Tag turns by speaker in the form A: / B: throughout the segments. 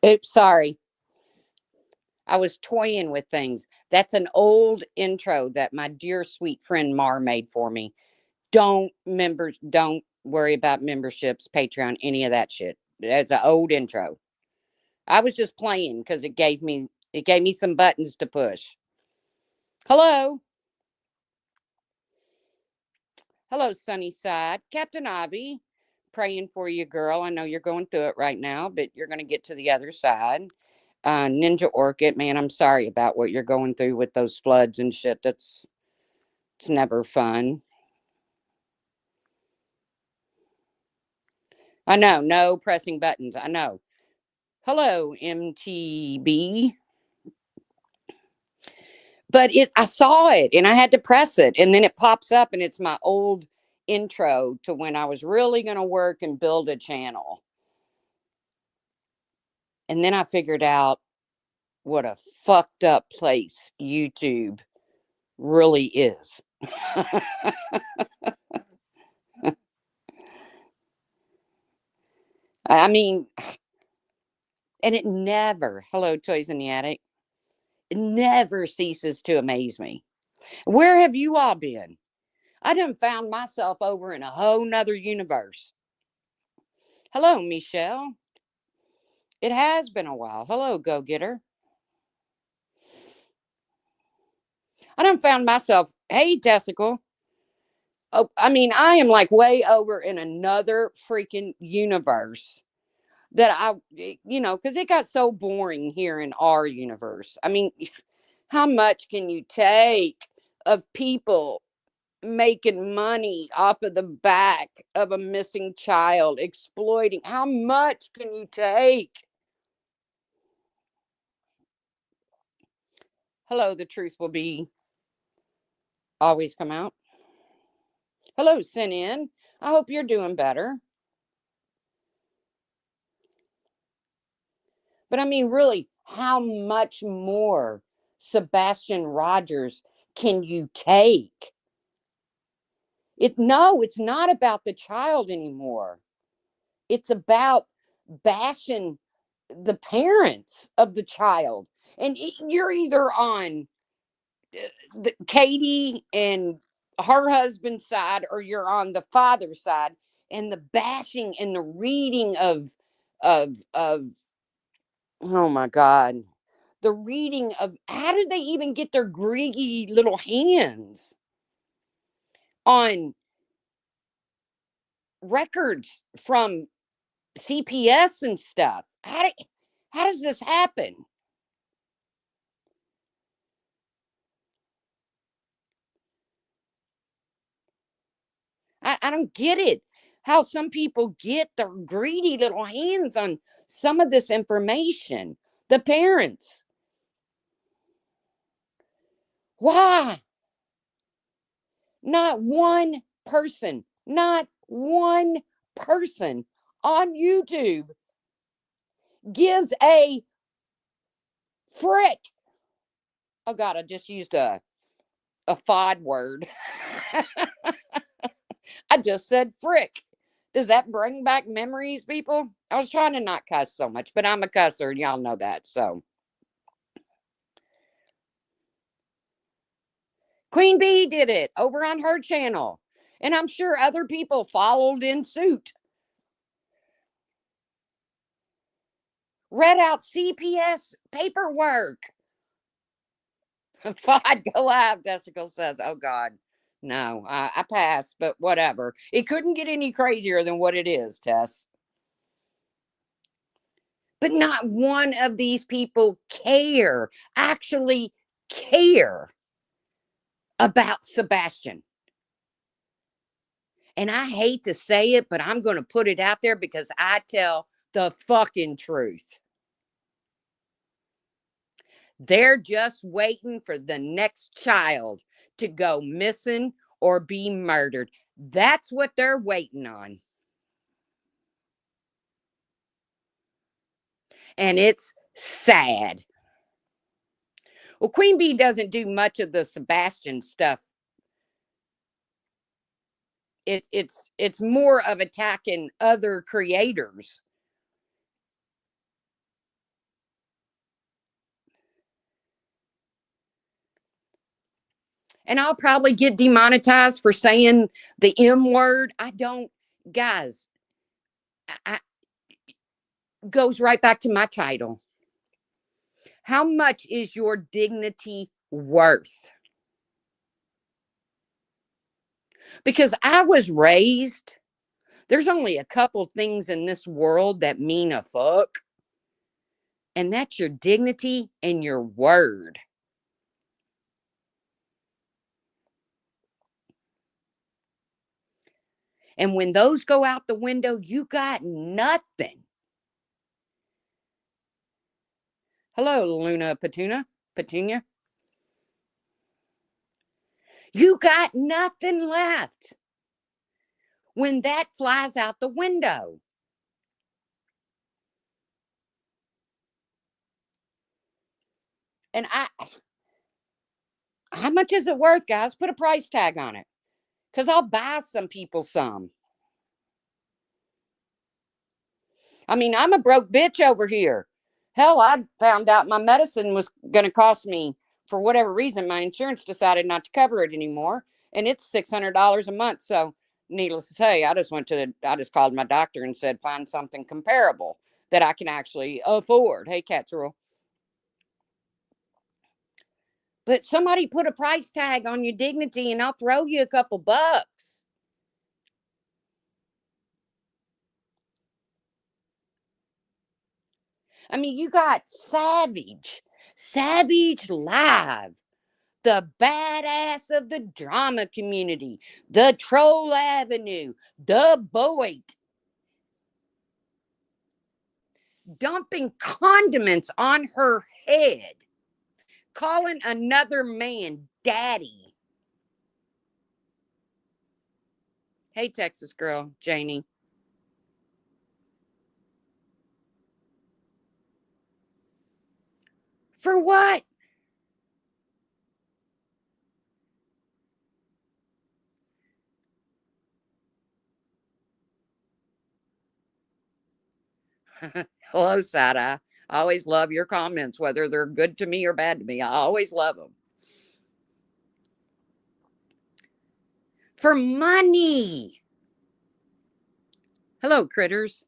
A: Oops, sorry. I was toying with things. That's an old intro that my dear sweet friend Mar made for me. Don't worry about memberships, Patreon, any of that shit. That's an old intro. I was just playing because it gave me some buttons to push. Hello. Hello, Sunnyside. Captain Ivy. Praying for you, girl. I know you're going through it right now, but you're going to get to the other side. Ninja Orchid, man, I'm sorry about what you're going through with those floods and shit. It's never fun. I know, no pressing buttons. I know. Hello, MTB. But I saw it and I had to press it, and then it pops up, and it's my old intro to when I was really going to work and build a channel. And then I figured out what a fucked up place YouTube really is. I mean, and it never, hello, Toys in the Attic, it never ceases to amaze me. Where have you all been? I done found myself over in a whole nother universe. Hello, Michelle. It has been a while. Hello, Go Getter. I done found myself, hey, Testicle. Oh, I mean, I am like way over in another freaking universe that because it got so boring here in our universe. I mean, how much can you take of people making money off of the back of a missing child, exploiting? How much can you take? Hello, the truth will be always come out. Hello, Sin In. I hope you're doing better. But I mean, really, how much more Sebastian Rogers can you take? It's not about the child anymore. It's about bashing the parents of the child. And you're either on Katie and her husband's side, or you're on the father's side. And the bashing and the reading of oh my God, the reading of how did they even get their greedy little hands on records from CPS and stuff? How does this happen? I don't get it. How some people get their greedy little hands on some of this information. The parents. Why? Not one person, not one person on YouTube gives a frick. Oh God, I just used a FOD word. I just said frick. Does that bring back memories, people? I was trying to not cuss so much, but I'm a cusser, and y'all know that. So Queen Bee did it over on her channel, and I'm sure other people followed in suit. Read out CPS paperwork. FOD go live, Jessica says. Oh God. No, I passed, but whatever. It couldn't get any crazier than what it is, Tess. But not one of these people actually care about Sebastian. And I hate to say it, but I'm going to put it out there because I tell the fucking truth. They're just waiting for the next child to go missing or be murdered. That's what they're waiting on. And it's sad. Well, Queen Bee doesn't do much of the Sebastian stuff. It's more of attacking other creators. And I'll probably get demonetized for saying the M word. I don't, guys, I goes right back to my title. How much is your dignity worth? Because I was raised, there's only a couple things in this world that mean a fuck, and that's your dignity and your word. And when those go out the window, you got nothing. Hello, Luna Petunia. You got nothing left when that flies out the window. And how much is it worth, guys? Put a price tag on it. Because I'll buy some people some. I mean, I'm a broke bitch over here. Hell, I found out my medicine was going to cost me, for whatever reason, my insurance decided not to cover it anymore. And it's $600 a month. So, needless to say, I just called my doctor and said, find something comparable that I can actually afford. Hey, Cat's But somebody put a price tag on your dignity and I'll throw you a couple bucks. I mean, you got Savage Live, the badass of the drama community, the Troll Avenue, the Boyd, dumping condiments on her head, calling another man daddy. Hey, Texas girl, Janie. For what? Hello, Sada. I always love your comments, whether they're good to me or bad to me. I always love them. For money. Hello, critters.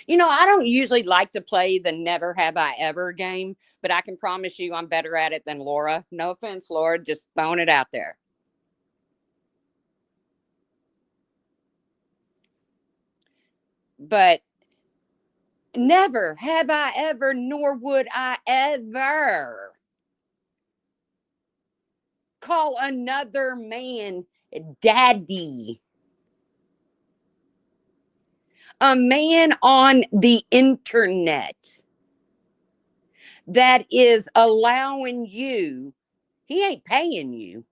A: You know, I don't usually like to play the never have I ever game, but I can promise you I'm better at it than Laura. No offense, Laura, just throwing it out there. But never have I ever, nor would I ever call another man daddy. A man on the internet that is allowing you, he ain't paying you.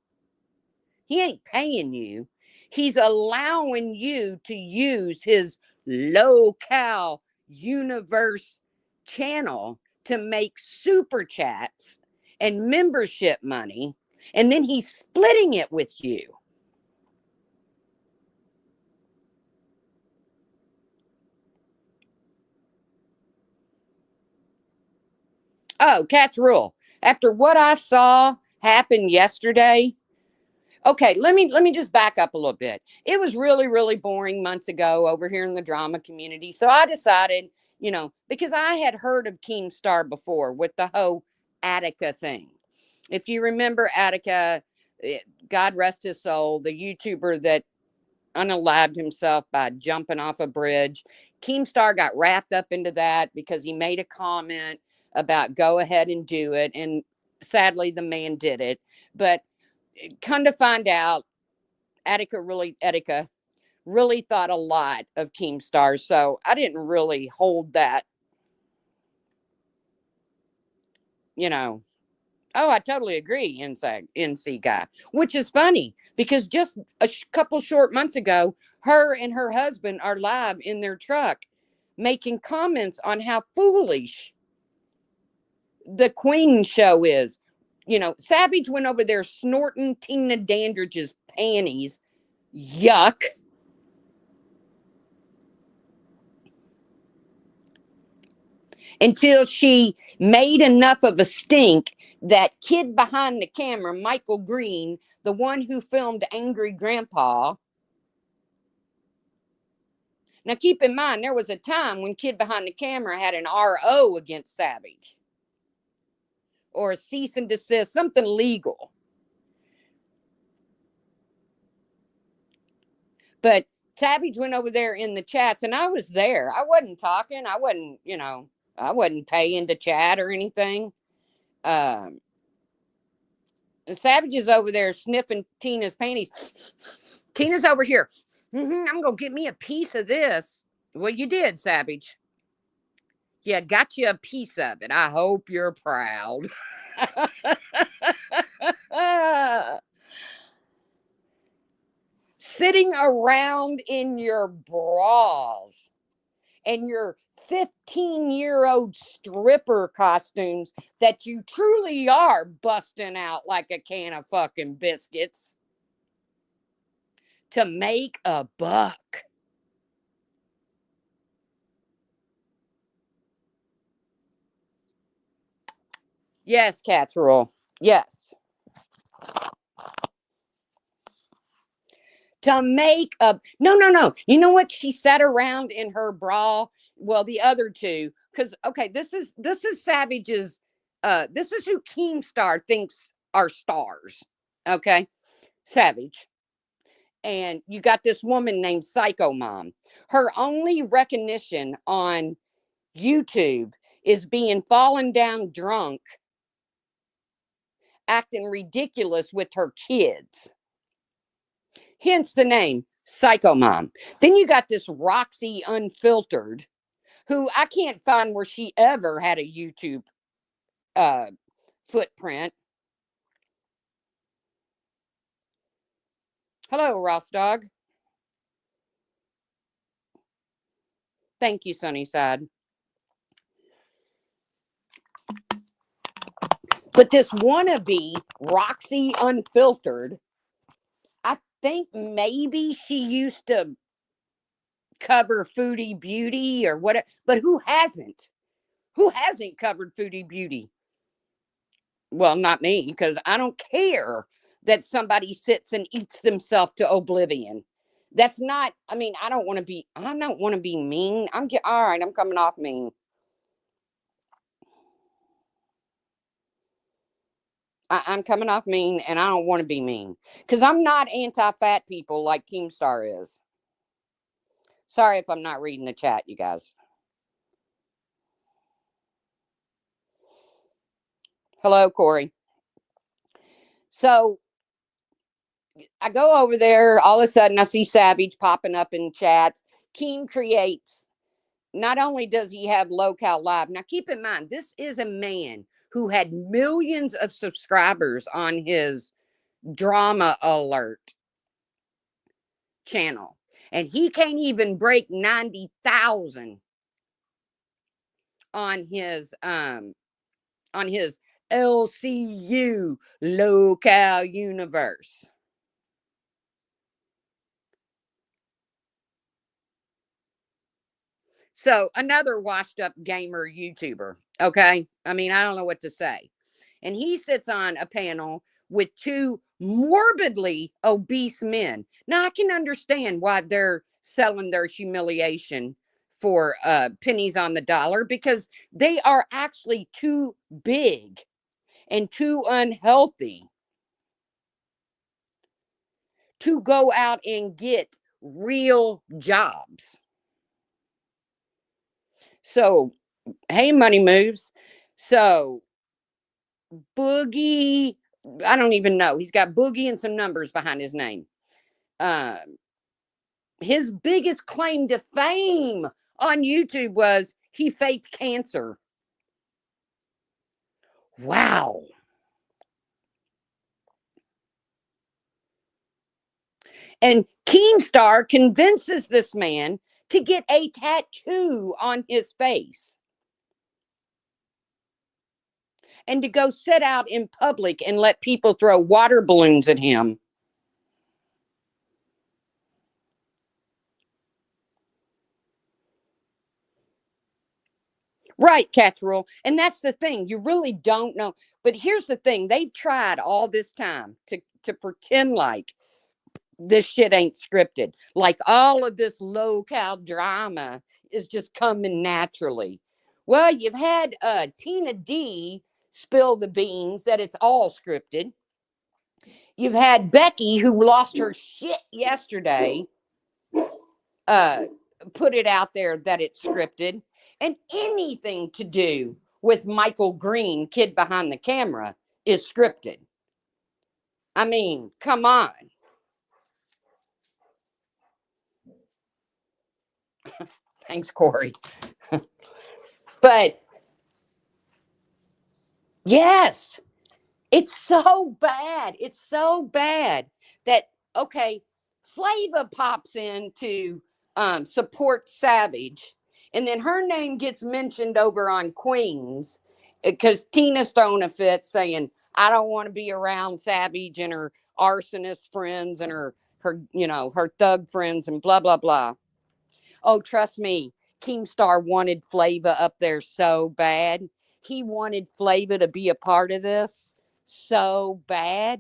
A: He ain't paying you. He's allowing you to use his local universe channel to make super chats and membership money. And then he's splitting it with you. Oh, cat's rule. After what I saw happen yesterday, okay, let me just back up a little bit. It was really boring months ago over here in the drama community. So I decided, because I had heard of Keemstar before with the whole Attica thing. If you remember Attica, God rest his soul, the YouTuber that unalived himself by jumping off a bridge. Keemstar got wrapped up into that because he made a comment about go ahead and do it. And sadly, the man did it. But come to find out, Attica really thought a lot of Keemstar. So I didn't really hold that, you know. Oh, I totally agree, NC guy. Which is funny because just a couple short months ago, her and her husband are live in their truck making comments on how foolish the Queen show is. Savage went over there snorting Tina Dandridge's panties. Yuck. until she made enough of a stink that kid behind the camera, Michael Green, the one who filmed Angry Grandpa. Now, keep in mind, there was a time when kid behind the camera had an RO against Savage, or a cease and desist, something legal. But Savage went over there in the chats, and I was there. I wasn't talking. I wasn't, I wasn't paying to chat or anything. Um, Savage is over there sniffing Tina's panties. Tina's over here. I'm going to get me a piece of this. Well, you did, Savage. Yeah, got you a piece of it. I hope you're proud. Sitting around in your bras and your 15-year-old stripper costumes that you truly are busting out like a can of fucking biscuits to make a buck. Yes, Cats Rule. Yes. To make a no. You know what? She sat around in her bra. Well, the other two, because okay, this is Savage's. This is who Keemstar thinks are stars. Okay, Savage. And you got this woman named Psycho Mom. Her only recognition on YouTube is being fallen down drunk, acting ridiculous with her kids. Hence the name Psycho Mom. Then you got this Roxy Unfiltered, who I can't find where she ever had a YouTube uh, footprint. Hello, Ross Dog. Thank you, Sunnyside. But this wannabe Roxy Unfiltered, I think maybe she used to cover Foodie Beauty or whatever, but who hasn't? Who hasn't covered Foodie Beauty? Well, not me, because I don't care that somebody sits and eats themselves to oblivion. That's not, I mean, I don't want to be, I don't want to be mean. All right, I'm coming off mean. I'm coming off mean, and I don't want to be mean because I'm not anti-fat people like Keemstar is. Sorry if I'm not reading the chat, you guys. Hello, Corey. So I go over there. All of a sudden, I see Savage popping up in chats. Keem creates. Not only does he have Local Live, now keep in mind, this is a man who had millions of subscribers on his Drama Alert channel. And he can't even break 90,000 on his LCU Local Universe. So another washed up gamer YouTuber. Okay. I mean, I don't know what to say. And he sits on a panel with two morbidly obese men. Now I can understand why they're selling their humiliation for pennies on the dollar, because they are actually too big and too unhealthy to go out and get real jobs. So, hey, Money Moves. So, Boogie, I don't even know. He's got Boogie and some numbers behind his name. His biggest claim to fame on YouTube was he faked cancer. Wow. And Keemstar convinces this man to get a tattoo on his face and to go sit out in public and let people throw water balloons at him. Right, cat's rule. And that's the thing. You really don't know. But here's the thing. They've tried all this time to pretend like this shit ain't scripted. Like all of this low-cal drama is just coming naturally. Well, you've had Tina D spill the beans that it's all scripted. You've had Becky, who lost her shit yesterday, uh, put it out there that it's scripted. And anything to do with Michael Green, kid behind the camera, is scripted. I mean, come on. Thanks, Corey. But yes, it's so bad. It's so bad that, okay, Flava pops in to support Savage, and then her name gets mentioned over on Queens because Tina's throwing a fit saying, I don't want to be around Savage and her arsonist friends and her thug friends and blah, blah, blah. Oh, trust me, Keemstar wanted Flava up there so bad. He wanted Flava to be a part of this so bad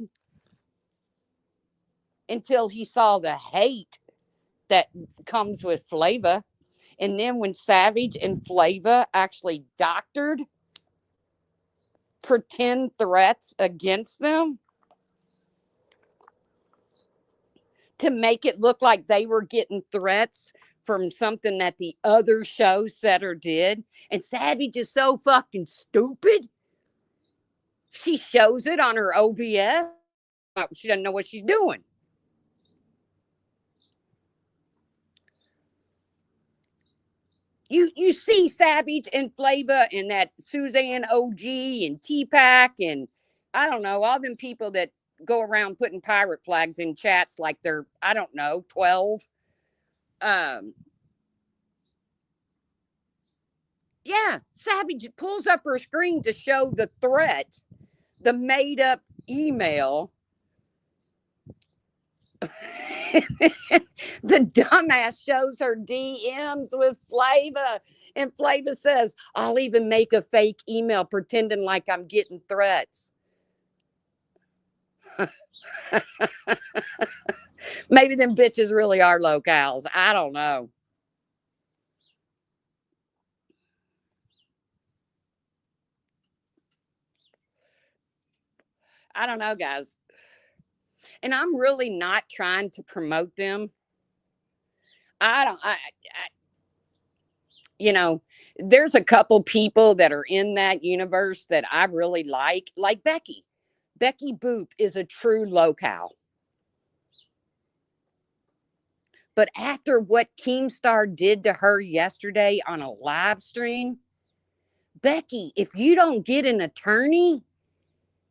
A: until he saw the hate that comes with Flava. And then when Savage and Flava actually doctored pretend threats against them to make it look like they were getting threats from something that the other show said or did. And Savage is so fucking stupid. She shows it on her OBS. She doesn't know what she's doing. You see Savage and Flava and that Suzanne OG and T-Pack and I don't know, all them people that go around putting pirate flags in chats like they're, I don't know, 12. Yeah, Savage pulls up her screen to show the threat, the made up email. The dumbass shows her DMs with Flava, and Flava says, I'll even make a fake email pretending like I'm getting threats. Maybe them bitches really are locals. I don't know. I don't know, guys. And I'm really not trying to promote them. I don't, you know, there's a couple people that are in that universe that I really like Becky. Becky Boop is a true locale. But after what Keemstar did to her yesterday on a live stream, Becky, if you don't get an attorney,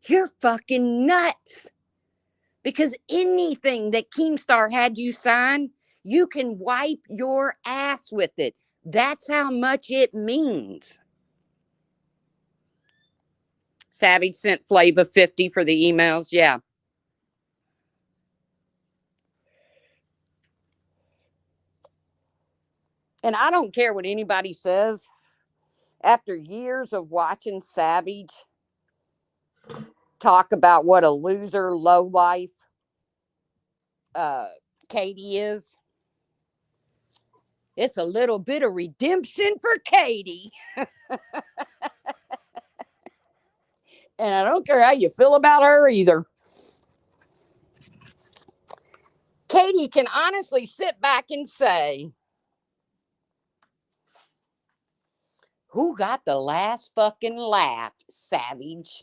A: you're fucking nuts. Because anything that Keemstar had you sign, you can wipe your ass with it. That's how much it means. Savage sent Flava 50 for the emails. Yeah. And I don't care what anybody says. After years of watching Savage talk about what a loser, low life uh, Katie is, it's a little bit of redemption for Katie. And I don't care how you feel about her either. Katie can honestly sit back and say, who got the last fucking laugh, Savage?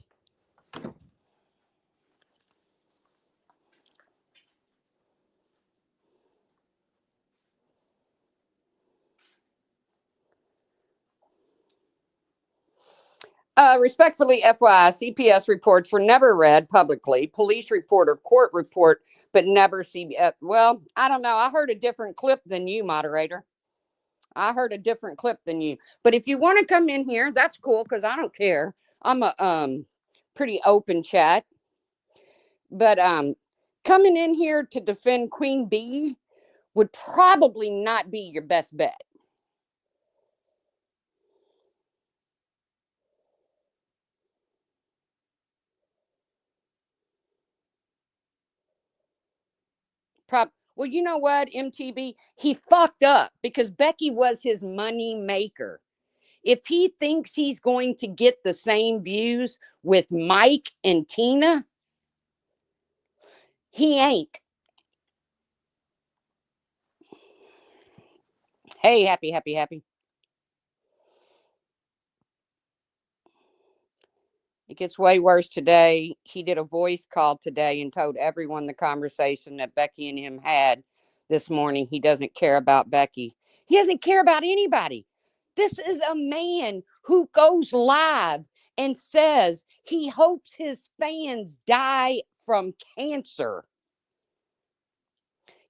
A: Respectfully, FYI, CPS reports were never read publicly. Police report or court report, but never CPS. Well, I don't know. I heard a different clip than you, moderator. I heard a different clip than you. But if you want to come in here, that's cool because I don't care. I'm a pretty open chat. But coming in here to defend Queen Bee would probably not be your best bet. Well, you know what, MTB? He fucked up because Becky was his money maker. If he thinks he's going to get the same views with Mike and Tina, he ain't. Hey, happy, happy, happy. It gets way worse today. He did a voice call today and told everyone the conversation that Becky and him had this morning. He doesn't care about Becky. He doesn't care about anybody. This is a man who goes live and says he hopes his fans die from cancer.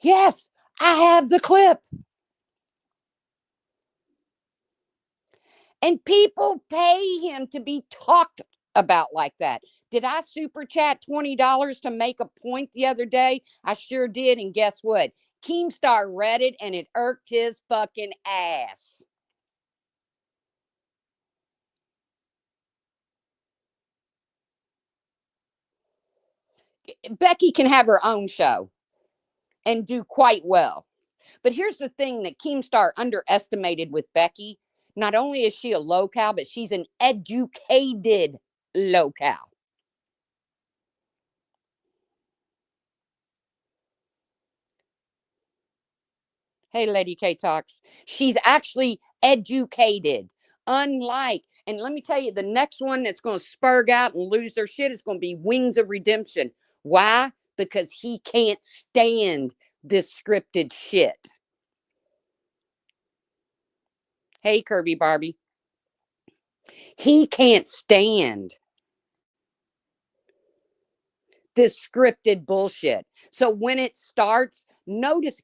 A: Yes, I have the clip. And people pay him to be talked about like that. Did I super chat $20 to make a point the other day? I sure did. And guess what? Keemstar read it and it irked his fucking ass. Becky can have her own show and do quite well. But here's the thing that Keemstar underestimated with Becky. Not only is she a low-cal, but she's an educated low-cal. Hey, Lady K Talks. She's actually educated. Unlike, and let me tell you, the next one that's going to spurg out and lose their shit is going to be Wings of Redemption. Why? Because he can't stand this scripted shit. Hey, Kirby Barbie. He can't stand this scripted bullshit. So when it starts, notice,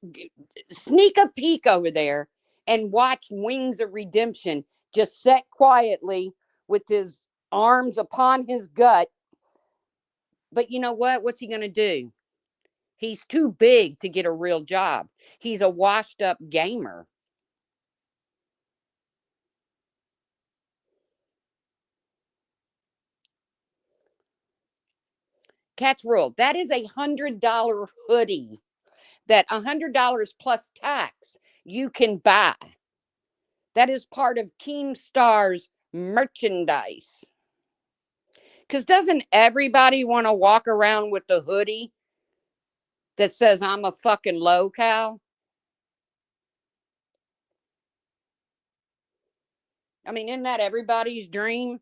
A: sneak a peek over there and watch Wings of Redemption just sit quietly with his arms upon his gut. But you know what? What's he going to do? He's too big to get a real job. He's a washed up gamer. Catch rule. That is $100 hoodie that $100 plus tax you can buy. That is part of Keemstar's merchandise. Because doesn't everybody want to walk around with the hoodie that says I'm a fucking low cow? I mean, isn't that everybody's dream?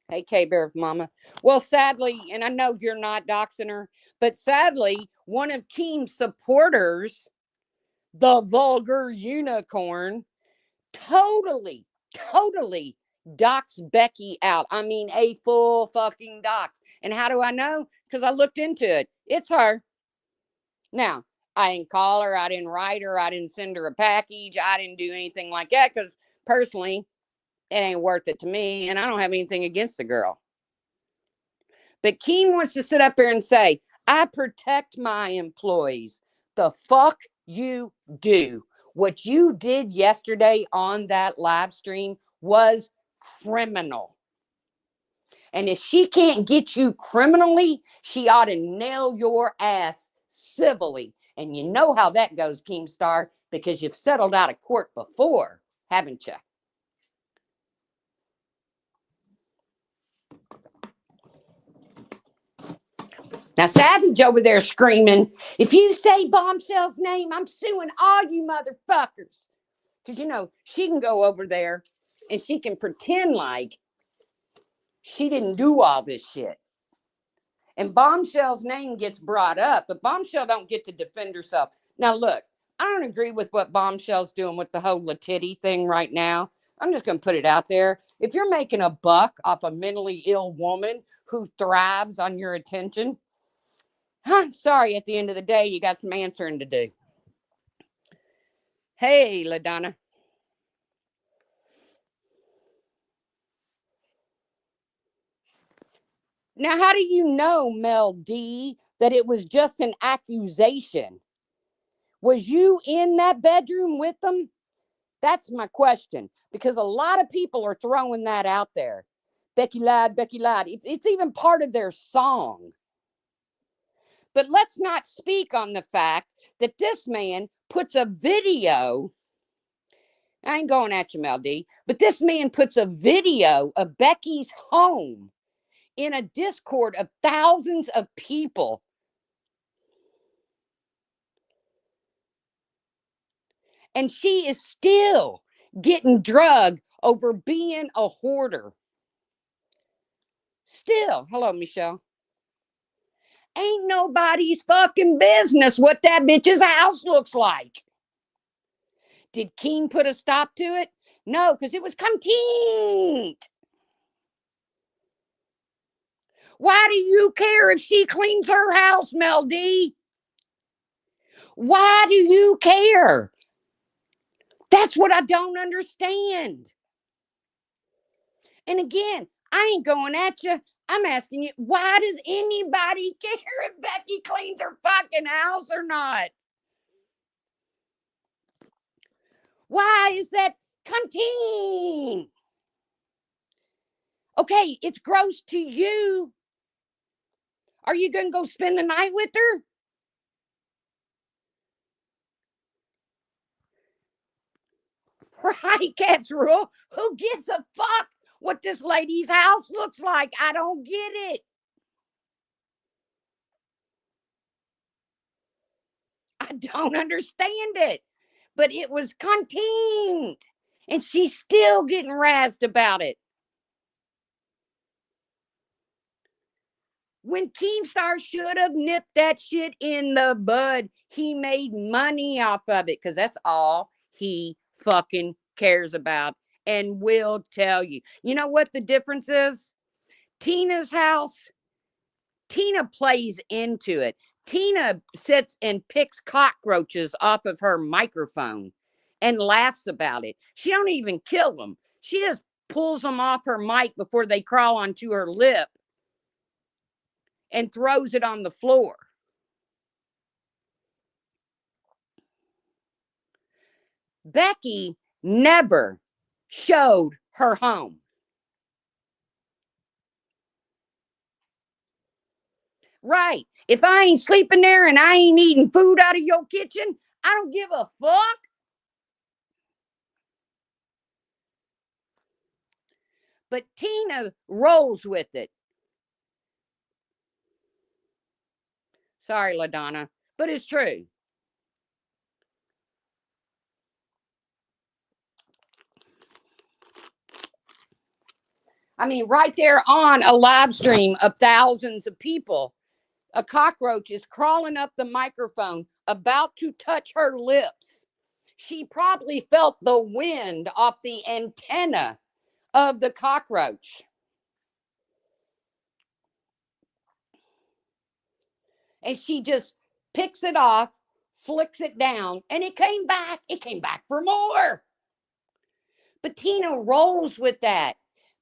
A: Hey, K-Bear Mama. Well, sadly, and I know you're not doxing her, but sadly, one of Keem's supporters, the vulgar unicorn, totally, totally dox Becky out. I mean, a full fucking dox. And how do I know? Because I looked into it. It's her. Now, I didn't call her. I didn't write her. I didn't send her a package. I didn't do anything like that because personally, it ain't worth it to me. And I don't have anything against the girl. But Keem wants to sit up there and say, I protect my employees. The fuck you do. What you did yesterday on that live stream was criminal. And if she can't get you criminally, she ought to nail your ass civilly. And you know how that goes, Keemstar, because you've settled out of court before, haven't you? Now, Savage over there screaming, if you say Bombshell's name, I'm suing all you motherfuckers. Because, you know, she can go over there and she can pretend like she didn't do all this shit. And Bombshell's name gets brought up, but Bombshell don't get to defend herself. Now, look, I don't agree with what Bombshell's doing with the whole Latitty thing right now. I'm just going to put it out there. If you're making a buck off a mentally ill woman who thrives on your attention, sorry, at the end of the day, you got some answering to do. Hey, LaDonna. Now, how do you know, Mel D, that it was just an accusation? Was you in that bedroom with them? That's my question, because a lot of people are throwing that out there. Becky lied, Becky lied. It's even part of their song. But let's not speak on the fact that this man puts a video. I ain't going at you, Mel D, but this man puts a video of Becky's home in a Discord of thousands of people. And she is still getting drugged over being a hoarder. Still. Hello, Michelle. Ain't nobody's fucking business what that bitch's house looks like. Did Keen put a stop to it? No, because it was content. Why do you care if she cleans her house, Mel D? Why do you care? That's what I don't understand. And again, I ain't going at you. I'm asking you, why does anybody care if Becky cleans her fucking house or not? Why is that content? Okay, it's gross to you. Are you going to go spend the night with her? Right, Cat's Rule. Who gives a fuck what this lady's house looks like? I don't get it. I don't understand it. But it was content. And she's still getting razzed about it. When Keemstar should have nipped that shit in the bud. He made money off of it because that's all he fucking cares about and will tell you. You know what the difference is? Tina's house, Tina plays into it. Tina sits and picks cockroaches off of her microphone and laughs about it. She don't even kill them. She just pulls them off her mic before they crawl onto her lip and throws it on the floor. Becky never showed her home. Right. If I ain't sleeping there and I ain't eating food out of your kitchen, I don't give a fuck. But Tina rolls with it. Sorry, LaDonna, but it's true. I mean, right there on a live stream of thousands of people, a cockroach is crawling up the microphone, about to touch her lips. She probably felt the wind off the antenna of the cockroach. And she just picks it off, flicks it down, and it came back. It came back for more. But Tina rolls with that.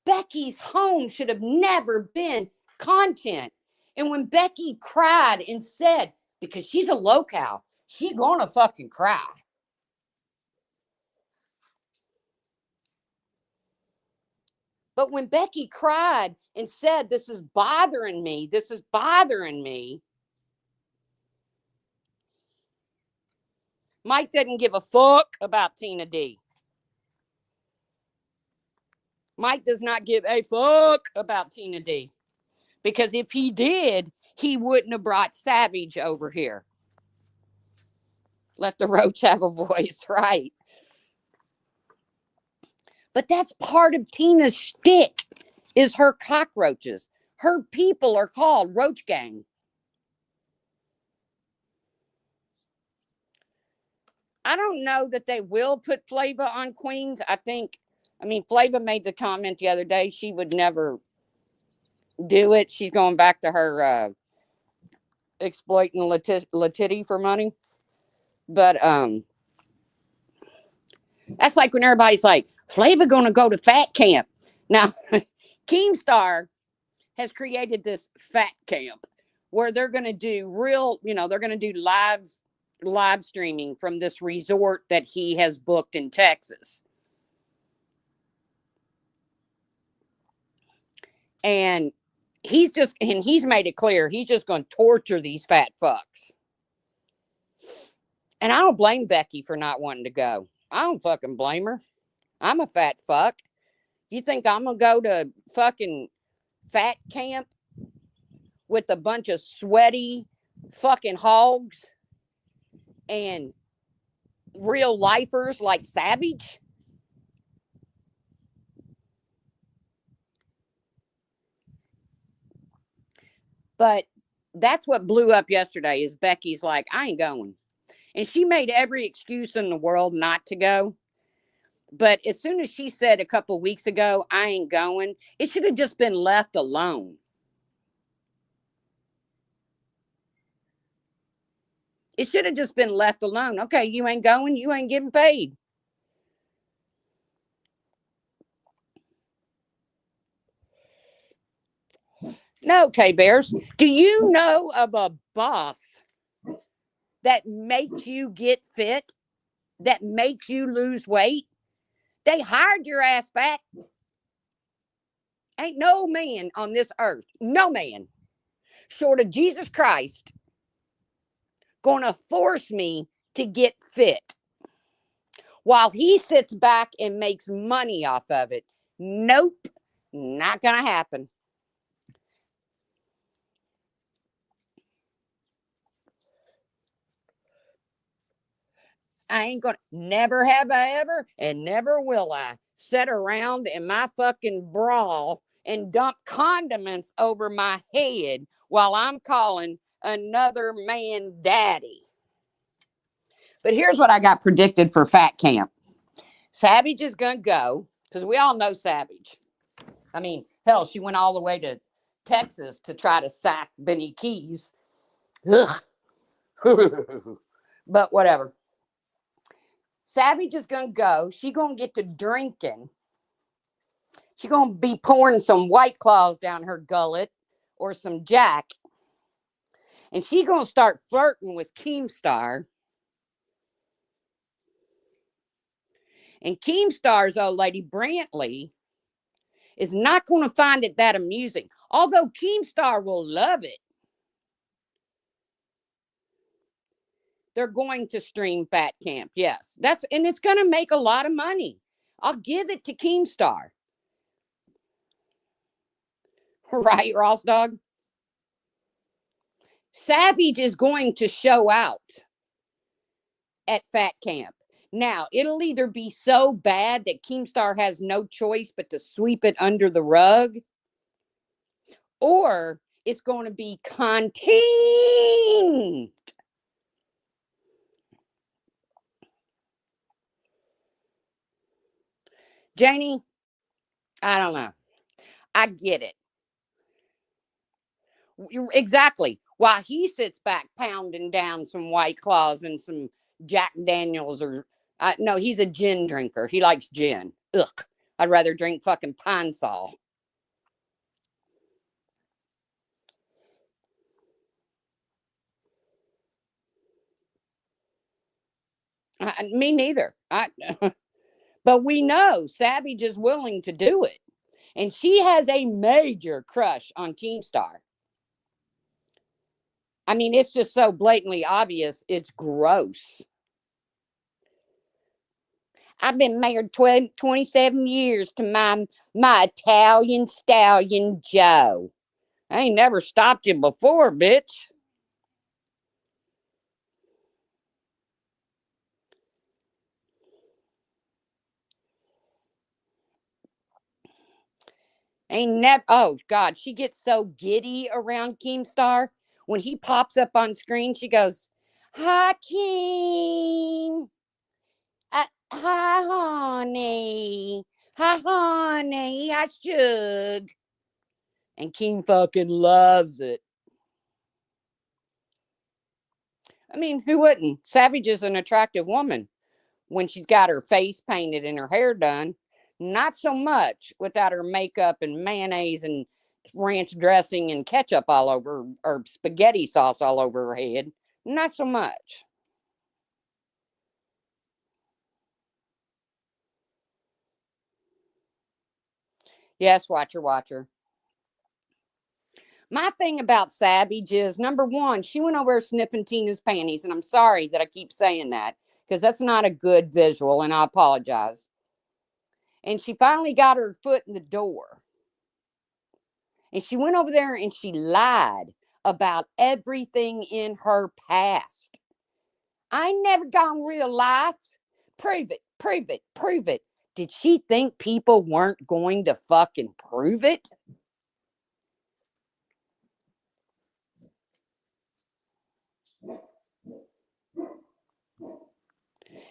A: Becky's home should have never been content. And when Becky cried and said, because she's a locale, she gonna fucking cry. But when Becky cried and said, this is bothering me, Mike didn't give a fuck about Tina D. Mike does not give a fuck about Tina D. Because if he did, he wouldn't have brought Savage over here. Let the roach have a voice, right? But that's part of Tina's shtick, is her cockroaches. Her people are called Roach Gang. I don't know that they will put Flava on Queens. Flava made the comment the other day she would never do it. She's going back to her exploiting Latiti for money. But that's like when everybody's like, Flava gonna go to fat camp. Now, Keemstar has created this fat camp where they're gonna do real, they're gonna do live live streaming from this resort that he has booked in Texas. And he's made it clear he's just going to torture these fat fucks. And I don't blame Becky for not wanting to go. I don't fucking blame her. I'm a fat fuck. You think I'm going to go to fucking fat camp with a bunch of sweaty fucking hogs and real lifers like Savage? But that's what blew up yesterday is Becky's like, I ain't going. And she made every excuse in the world not to go. But as soon as she said a couple weeks ago, I ain't going, it should have just been left alone. It should have just been left alone. Okay, you ain't going, you ain't getting paid. No, K-Bears. Do you know of a boss that makes you get fit, that makes you lose weight? They hired your ass fat. Ain't no man on this earth, no man, short of Jesus Christ, gonna force me to get fit while he sits back and makes money off of it. Nope, not gonna happen. I ain't gonna, never have I ever, and never will I sit around in my fucking bra and dump condiments over my head while I'm calling another man daddy. But here's what I got predicted for Fat Camp. Savage is gonna go, because we all know Savage. I mean, hell, she went all the way to Texas to try to sack Benny Keys. Ugh. But whatever. Savage is gonna go. She gonna get to drinking. She gonna be pouring some White Claws down her gullet or some Jack, and she gonna start flirting with Keemstar. And Keemstar's old lady Brantley is not going to find it that amusing, although Keemstar will love it. They're going to stream Fat Camp, yes. And it's going to make a lot of money. I'll give it to Keemstar. Right, Ross Dog? Savage is going to show out at Fat Camp. Now, it'll either be so bad that Keemstar has no choice but to sweep it under the rug, or it's going to be contained. Janie, I don't know. I get it. Exactly. While he sits back pounding down some White Claws and some Jack Daniels or no, he's a gin drinker. He likes gin. Ugh. I'd rather drink fucking Pine Sol. Me neither. But we know Savage is willing to do it. And she has a major crush on Keemstar. I mean, it's just so blatantly obvious. It's gross. I've been married 27 years to my Italian stallion, Joe. I ain't never stopped you before, bitch. Ain't never. Oh, God. She gets so giddy around Keemstar. When he pops up on screen, she goes, Hi, Keem. Hi, honey. Hi, honey. Hi, Shug. And Keem fucking loves it. I mean, who wouldn't? Savage is an attractive woman when she's got her face painted and her hair done. Not so much without her makeup and mayonnaise and ranch dressing and ketchup all over, or spaghetti sauce all over her head. Not so much. Yes, watcher. My thing about Savage is, number one, she went over sniffing Tina's panties, and I'm sorry that I keep saying that because that's not a good visual, and I apologize. And she finally got her foot in the door. And she went over there and she lied about everything in her past. I ain't never gone real life. Prove it, prove it, prove it. Did she think people weren't going to fucking prove it?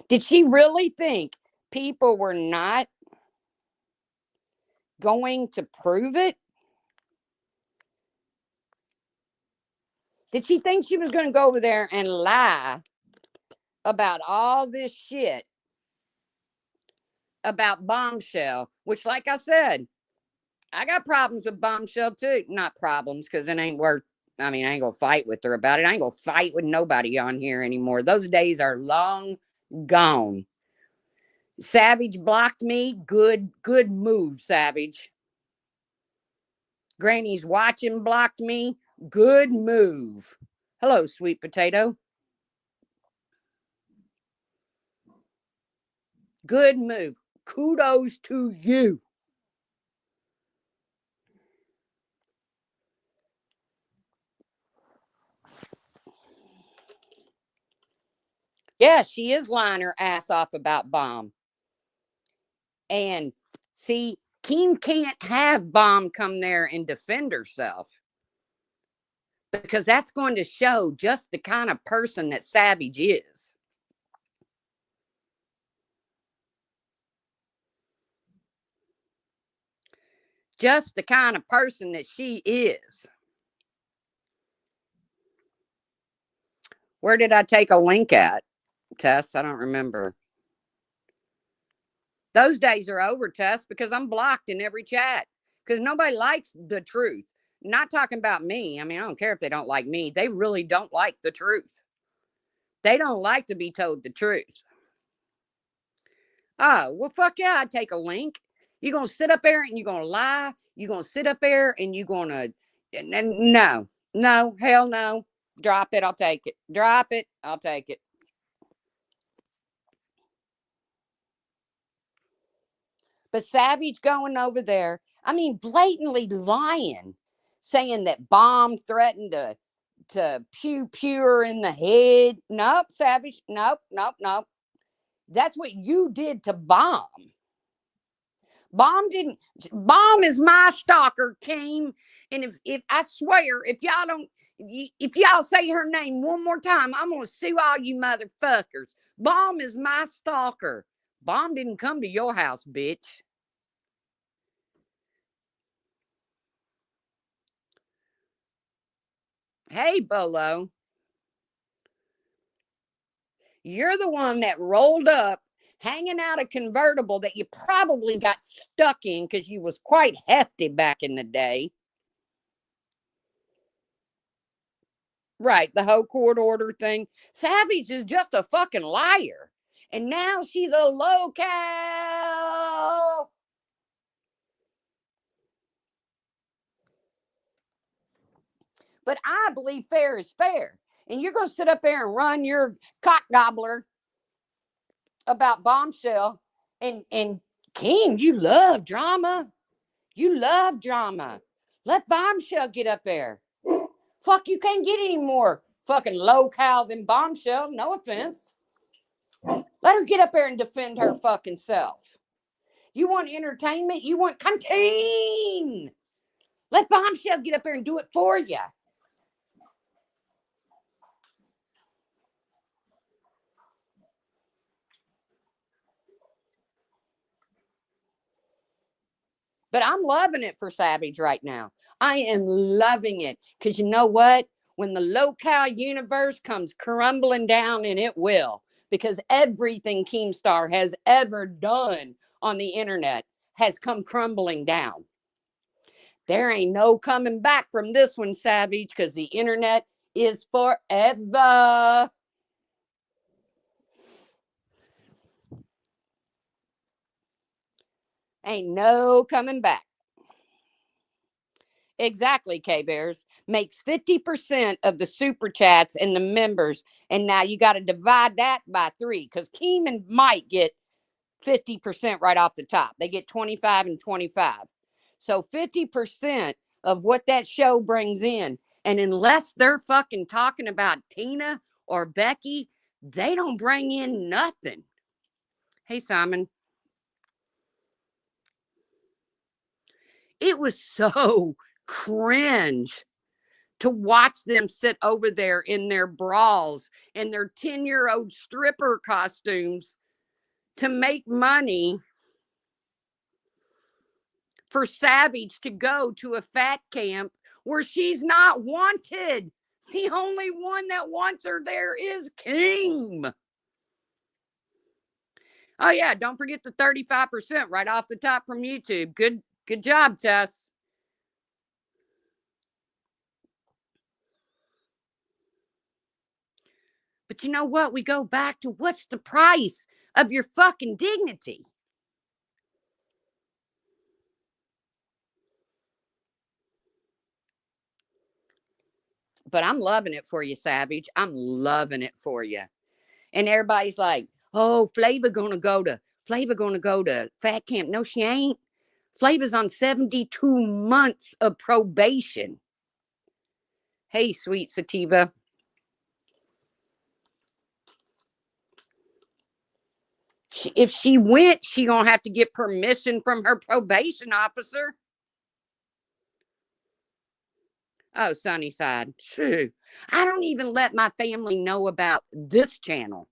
A: Did she really think people were not going to prove it? Did she think she was going to go over there and lie about all this shit about Bombshell? Which, like I said, I got problems with Bombshell too. Not problems, because it ain't worth. I mean, I ain't gonna fight with her about it. I ain't gonna fight with nobody on here anymore. Those days are long gone. Savage blocked me. Good move, Savage. Granny's watching blocked me. Good move. Hello, sweet potato. Good move. Kudos to you. Yeah, she is lying her ass off about Bomb. And see, Keem can't have Bomb come there and defend herself, because that's going to show just the kind of person that Savage is. Just the kind of person that she is. Where did I take a link at, Tess? I don't remember. Those days are over, Tess, because I'm blocked in every chat. Because nobody likes the truth. Not talking about me. I mean, I don't care if they don't like me. They really don't like the truth. They don't like to be told the truth. Oh, well, fuck yeah, I'd take a link. You're going to sit up there and you're going to lie. You're going to sit up there and you're going to. No, no, hell no. Drop it. I'll take it. Drop it. I'll take it. But Savage going over there, I mean, blatantly lying, saying that Bomb threatened to pew her in the head. Nope, Savage. Nope, nope, nope. That's what you did to Bomb. Bomb didn't. Bomb is my stalker, Keem. And if I swear, if y'all say her name one more time, I'm gonna sue all you motherfuckers. Bomb is my stalker. Bomb didn't come to your house, bitch. Hey, Bolo, you're the one that rolled up, hanging out a convertible that you probably got stuck in because you was quite hefty back in the day. Right, the whole court order thing. Savage is just a fucking liar. And now she's a locale. But I believe fair is fair. And you're going to sit up there and run your cock gobbler about Bombshell. And King, you love drama. You love drama. Let Bombshell get up there. Fuck, you can't get any more fucking locale than Bombshell. No offense. Let her get up there and defend her fucking self. You want entertainment? You want contain? Let Bombshell get up there and do it for you. But I'm loving it for Savage right now. I am loving it because you know what? When the locale universe comes crumbling down, and it will, because everything Keemstar has ever done on the internet has come crumbling down. There ain't no coming back from this one, Savage, because the internet is forever. Ain't no coming back. Exactly, K-Bears. Makes 50% of the super chats and the members. And now you got to divide that by 3 because Keem and Mike get 50% right off the top. They get 25 and 25. So 50% of what that show brings in. And unless they're fucking talking about Tina or Becky, they don't bring in nothing. Hey, Simon. It was so cringe to watch them sit over there in their bras and their 10-year-old stripper costumes to make money for Savage to go to a fat camp where she's not wanted. The only one that wants her there is Keem. Oh yeah, don't forget the 35% right off the top from YouTube. Good job, Tess. But you know what? We go back to what's the price of your fucking dignity? But I'm loving it for you, Savage. I'm loving it for you. And everybody's like, "Oh, Flavor gonna go to fat camp." No, she ain't. Flavor's on 72 months of probation. Hey, sweet sativa. If she went, she gonna have to get permission from her probation officer. Oh, Sunnyside. True. I don't even let my family know about this channel.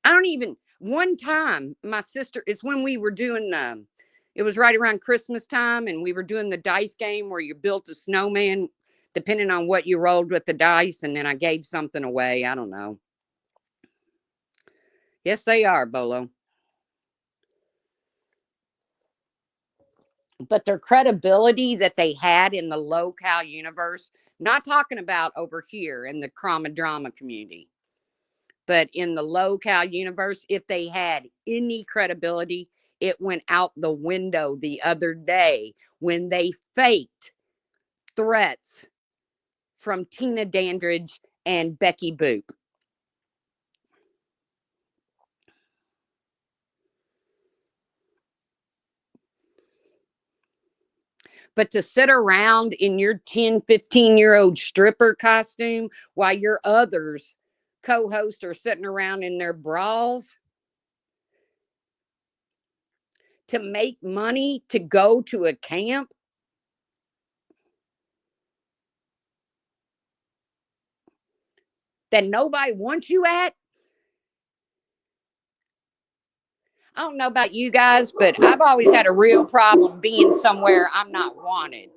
A: I don't even. One time, my sister, it's when we were doing it was right around Christmas time, and we were doing the dice game where you built a snowman depending on what you rolled with the dice, and then I gave something away. I don't know. Yes, they are, Bolo. But their credibility that they had in the local universe, not talking about over here in the trauma drama community, but in the local universe, if they had any credibility, it went out the window the other day when they faked threats from Tina Dandridge and Becky Boop. But to sit around in your 10, 15-year-old stripper costume while your others co-hosts are sitting around in their bras to make money to go to a camp that nobody wants you at. I don't know about you guys, but I've always had a real problem being somewhere I'm not wanted.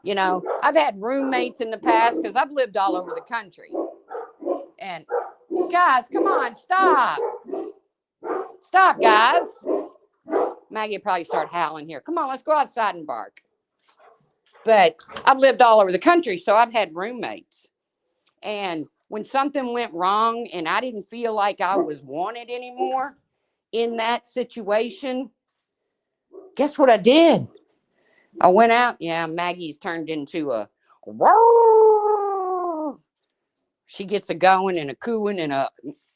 A: You know, I've had roommates in the past because I've lived all over the country. And guys, come on, stop. Stop, guys. Maggie will probably start howling here. Come on, let's go outside and bark. But I've lived all over the country, so I've had roommates. And when something went wrong and I didn't feel like I was wanted anymore in that situation, guess what I did? I went out. Yeah, Maggie's turned into a roar. She gets a going and a cooing and a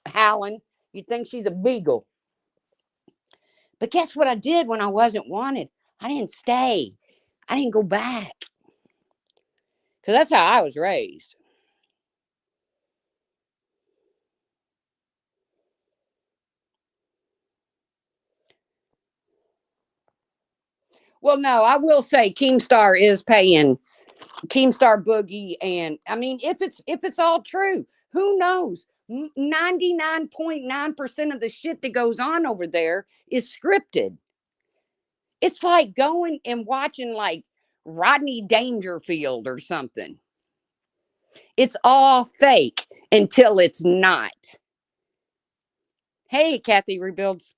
A: howling. You'd think she's a beagle. But guess what I did when I wasn't wanted? I didn't stay. I didn't go back. Because that's how I was raised. Well, no, I will say Keemstar is paying Keemstar Boogie, and I mean, if it's all true, who knows? 99.9% of the shit that goes on over there is scripted. It's like going and watching like Rodney Dangerfield or something. It's all fake until it's not. Hey, Kathy Rebuilds.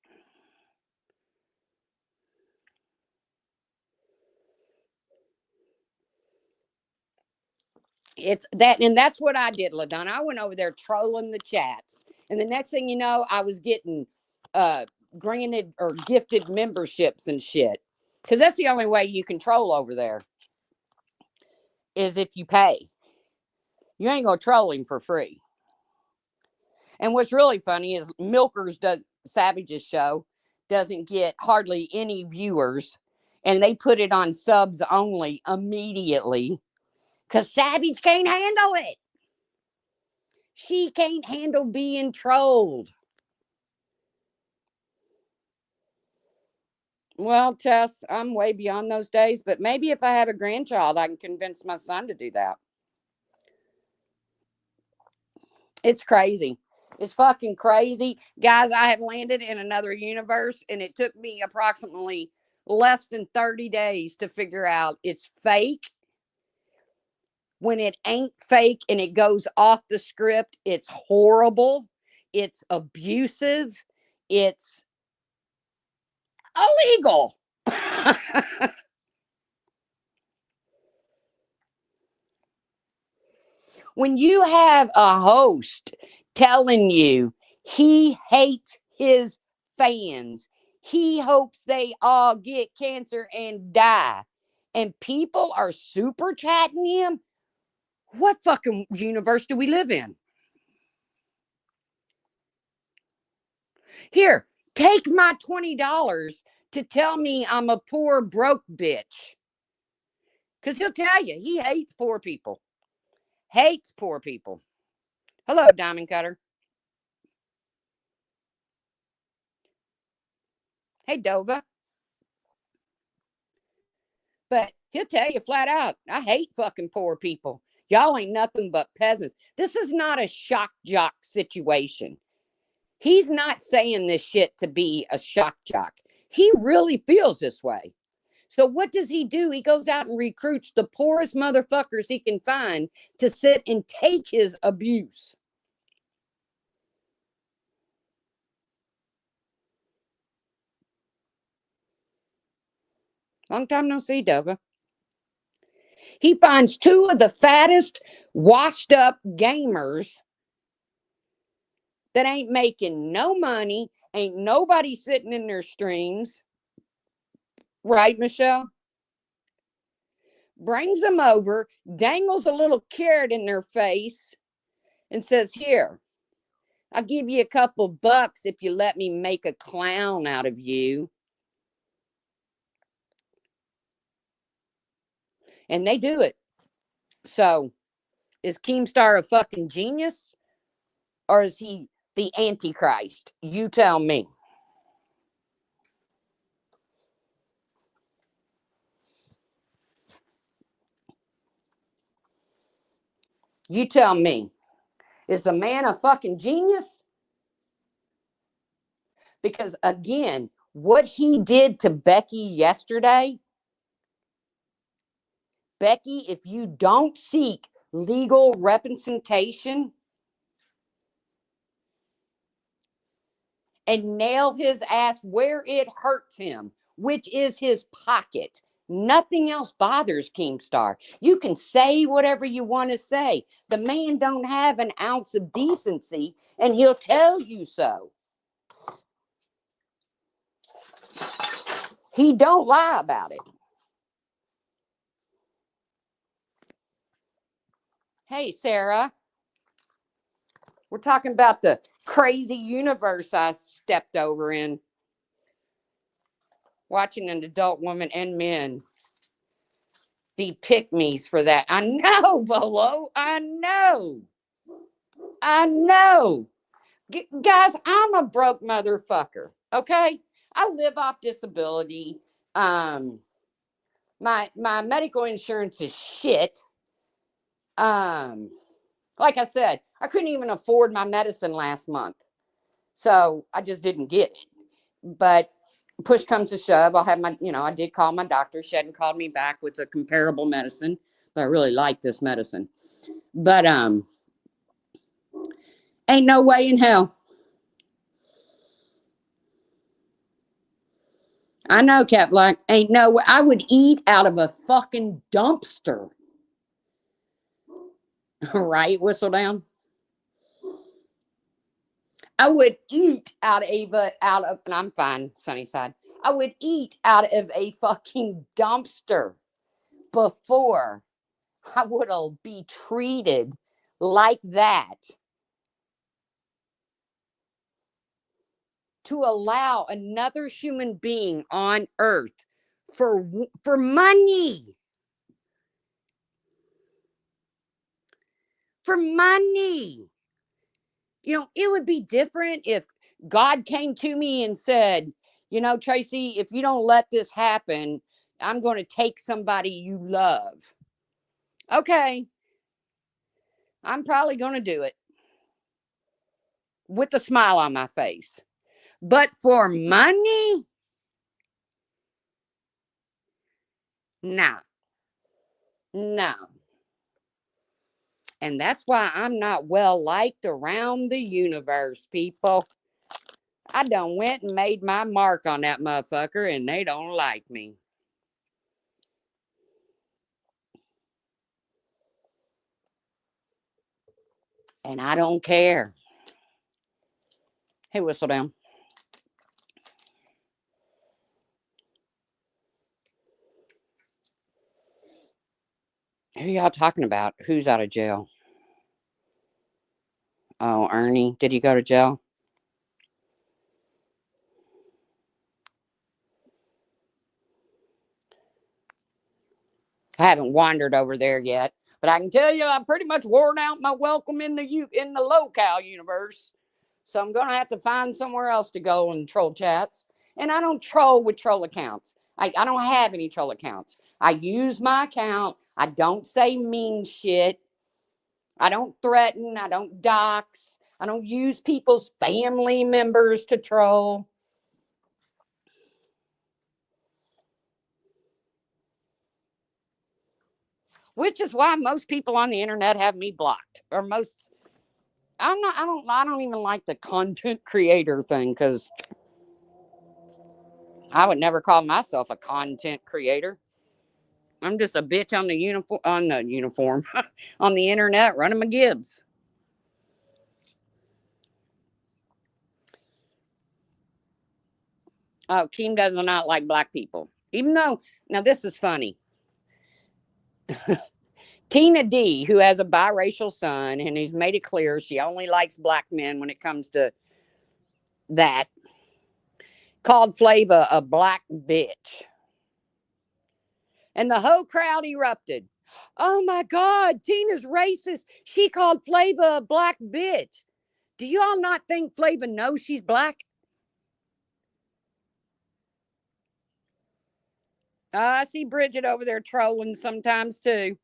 A: It's that, and that's what I did, LaDonna. I went over there trolling the chats And the next thing you know, I was getting granted or gifted memberships and shit. Because that's the only way you control over there is if you pay. You ain't going to troll him for free. And what's really funny is Savage's show doesn't get hardly any viewers. And they put it on subs only immediately. Because Savage can't handle it. She can't handle being trolled. Well, Tess, I'm way beyond those days, but maybe if I have a grandchild, I can convince my son to do that. It's crazy. It's fucking crazy. Guys, I have landed in another universe, and it took me approximately less than 30 days to figure out it's fake. When it ain't fake and it goes off the script, it's horrible. It's abusive. It's illegal. When you have a host telling you he hates his fans, he hopes they all get cancer and die, and people are super chatting him, what fucking universe do we live in? Here, take my $20 to tell me I'm a poor, broke bitch. Because he'll tell you he hates poor people. Hates poor people. Hello, Diamond Cutter. Hey, Dova. But he'll tell you flat out, I hate fucking poor people. Y'all ain't nothing but peasants. This is not a shock jock situation. He's not saying this shit to be a shock jock. He really feels this way. So what does he do? He goes out and recruits the poorest motherfuckers he can find to sit and take his abuse. Long time no see, Dova. He finds two of the fattest, washed up gamers that ain't making no money, ain't nobody sitting in their streams. Right, Michelle? Brings them over, dangles a little carrot in their face, and says, here, I'll give you a couple bucks if you let me make a clown out of you. And they do it. So, is Keemstar a fucking genius? Or is he the Antichrist? You tell me. You tell me. Is the man a fucking genius? Because again, what he did to Becky yesterday, Becky, if you don't seek legal representation and nail his ass where it hurts him, which is his pocket, nothing else bothers Keemstar. You can say whatever you want to say. The man don't have an ounce of decency, and he'll tell you so. He don't lie about it. Hey, Sarah. We're talking about the crazy universe I stepped over in. Watching an adult woman and men be pick-me's for that. I know, Bolo. I know. Guys, I'm a broke motherfucker. Okay? I live off disability. My medical insurance is shit. Like I said, I couldn't even afford my medicine last month. So I just didn't get it. But push comes to shove, I'll have my, I did call my doctor. She hadn't called me back with a comparable medicine, but I really like this medicine. But ain't no way in hell. I know, Cat Black. Ain't no way. I would eat out of a fucking dumpster. Right, Whistle Down? I would eat out of, and I'm fine, Sunnyside. I would eat out of a fucking dumpster before I would be treated like that, to allow another human being on earth for money. For money. It would be different if God came to me and said, Tracy, if you don't let this happen, I'm going to take somebody you love. Okay. I'm probably going to do it with a smile on my face. But for money? No. No. And that's why I'm not well liked around the universe, people. I done went and made my mark on that motherfucker, and they don't like me. And I don't care. Hey, whistle down. Who y'all talking about? Who's out of jail? Oh, Ernie. Did he go to jail? I haven't wandered over there yet, but I can tell you I pretty much worn out my welcome in the locale universe. So I'm gonna have to find somewhere else to go and troll chats. And I don't troll with troll accounts. I don't have any troll accounts. I use my account. I don't say mean shit. I don't threaten. I don't dox. I don't use people's family members to troll. Which is why most people on the internet have me blocked. Or most I don't even like the content creator thing, because I would never call myself a content creator. I'm just a bitch on the uniform on the internet running my Gibbs. Oh, Keem does not like black people. Even though, now this is funny. Tina D, who has a biracial son, and he's made it clear she only likes black men when it comes to that, called Flava a black bitch. And the whole crowd erupted. Oh my God, Tina's racist. She called Flava a black bitch. Do y'all not think Flava knows she's black? I see Bridget over there trolling sometimes too.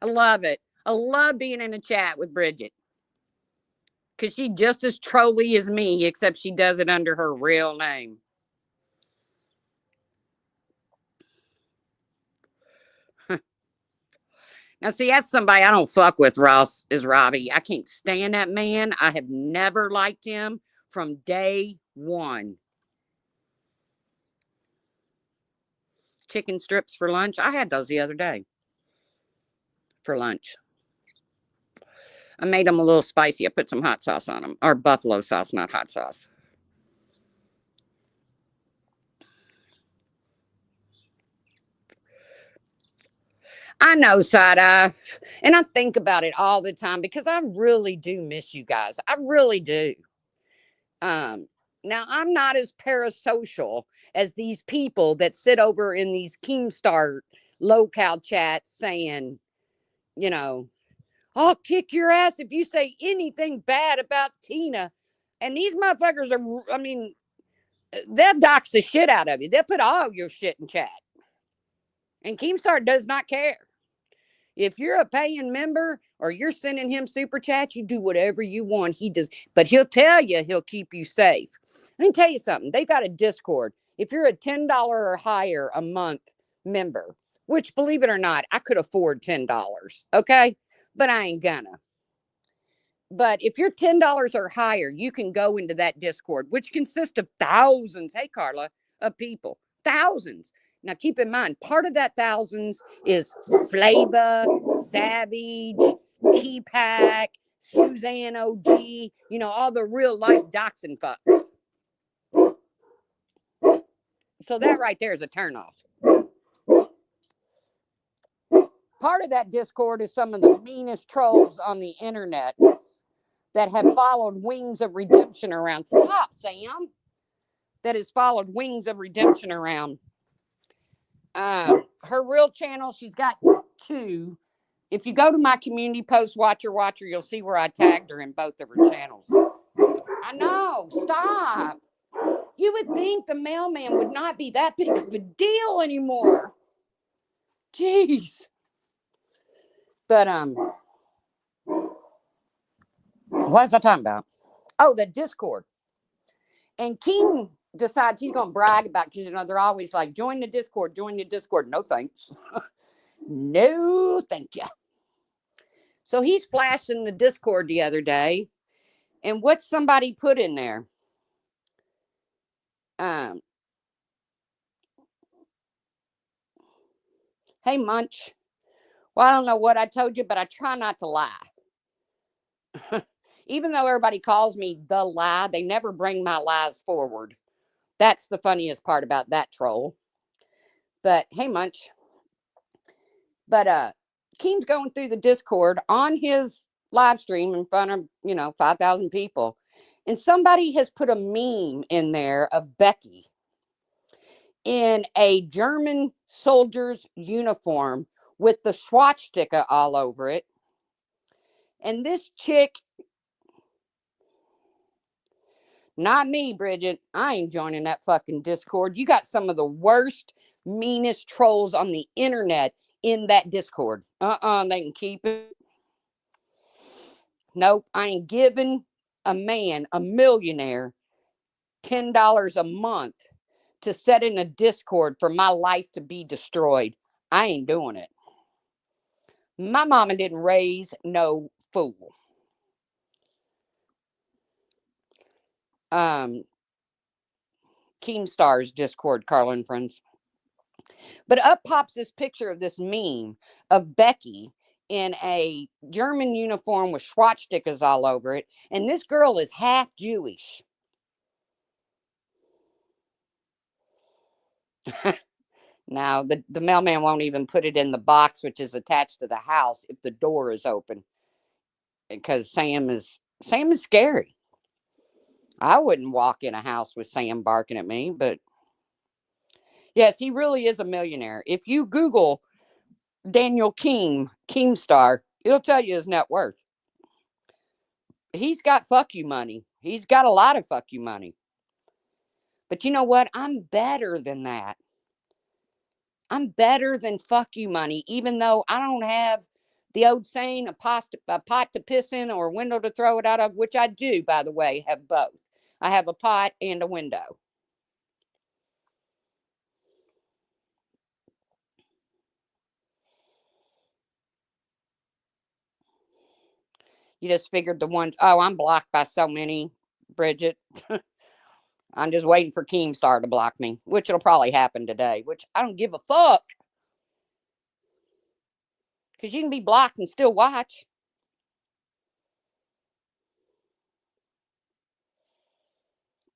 A: I love it. I love being in a chat with Bridget, because she's just as trolly as me, except she does it under her real name. Now, see, that's somebody I don't fuck with, Ross, is Robbie. I can't stand that man. I have never liked him from day one. Chicken strips for lunch. I had those the other day for lunch. I made them a little spicy. I put some hot sauce on them, or buffalo sauce, not hot sauce. I know, side eye. And I think about it all the time because I really do miss you guys. I really do. Now I'm not as parasocial as these people that sit over in these Keemstar locale chats saying, you know, I'll kick your ass if you say anything bad about Tina. And these motherfuckers are, I mean, they'll dox the shit out of you. They'll put all your shit in chat. And Keemstar does not care. If you're a paying member or you're sending him super chats, you do whatever you want. He does, but he'll tell you he'll keep you safe. Let me tell you something. They've got a Discord. If you're a $10 or higher a month member, which, believe it or not, I could afford $10, okay? But I ain't gonna. But if you're $10 or higher, you can go into that Discord, which consists of thousands, hey, Carla, of people. Thousands. Now, keep in mind, part of that thousands is Flava, Savage, T-Pack, Suzanne OG, all the real life doxing fucks. So that right there is a turnoff. Part of that Discord is some of the meanest trolls on the internet that have followed Wings of Redemption around. Stop, Sam. That has followed Wings of Redemption around. Her real channel, she's got 2. If you go to my community post, Watcher, you'll see where I tagged her in both of her channels. I know. Stop. You would think the mailman would not be that big of a deal anymore. Jeez. But, what was I talking about? Oh, the Discord. And Keem decides he's going to brag about, because, they're always like, join the Discord. No, thanks. No, thank you. So he's flashing the Discord the other day. And what's somebody put in there? Hey, Munch. Well, I don't know what I told you, but I try not to lie. Even though everybody calls me the lie, they never bring my lies forward. That's the funniest part about that troll. But hey, Munch. But Keem's going through the Discord on his live stream in front of, 5,000 people. And somebody has put a meme in there of Becky in a German soldier's uniform with the swastika all over it. And this chick, not me, Bridget, I ain't joining that fucking Discord. You got some of the worst, meanest trolls on the internet in that Discord. They can keep it. Nope, I ain't giving a man, a millionaire, $10 a month to set in a Discord for my life to be destroyed. I ain't doing it. My mama didn't raise no fool. Keemstar's Discord, Carla and friends. But up pops this picture of this meme of Becky in a German uniform with swastikas all over it. And this girl is half Jewish. Now, the mailman won't even put it in the box, which is attached to the house, if the door is open. Because Sam is scary. I wouldn't walk in a house with Sam barking at me, but yes, he really is a millionaire. If you Google Daniel Keemstar, it'll tell you his net worth. He's got fuck you money. He's got a lot of fuck you money. But you know what? I'm better than that. I'm better than fuck you money, even though I don't have the old saying, a pot to piss in or a window to throw it out of, which I do, by the way, have both. I have a pot and a window. You just figured the ones, I'm blocked by so many, Bridget. I'm just waiting for Keemstar to block me, which will probably happen today, which I don't give a fuck. Because you can be blocked and still watch.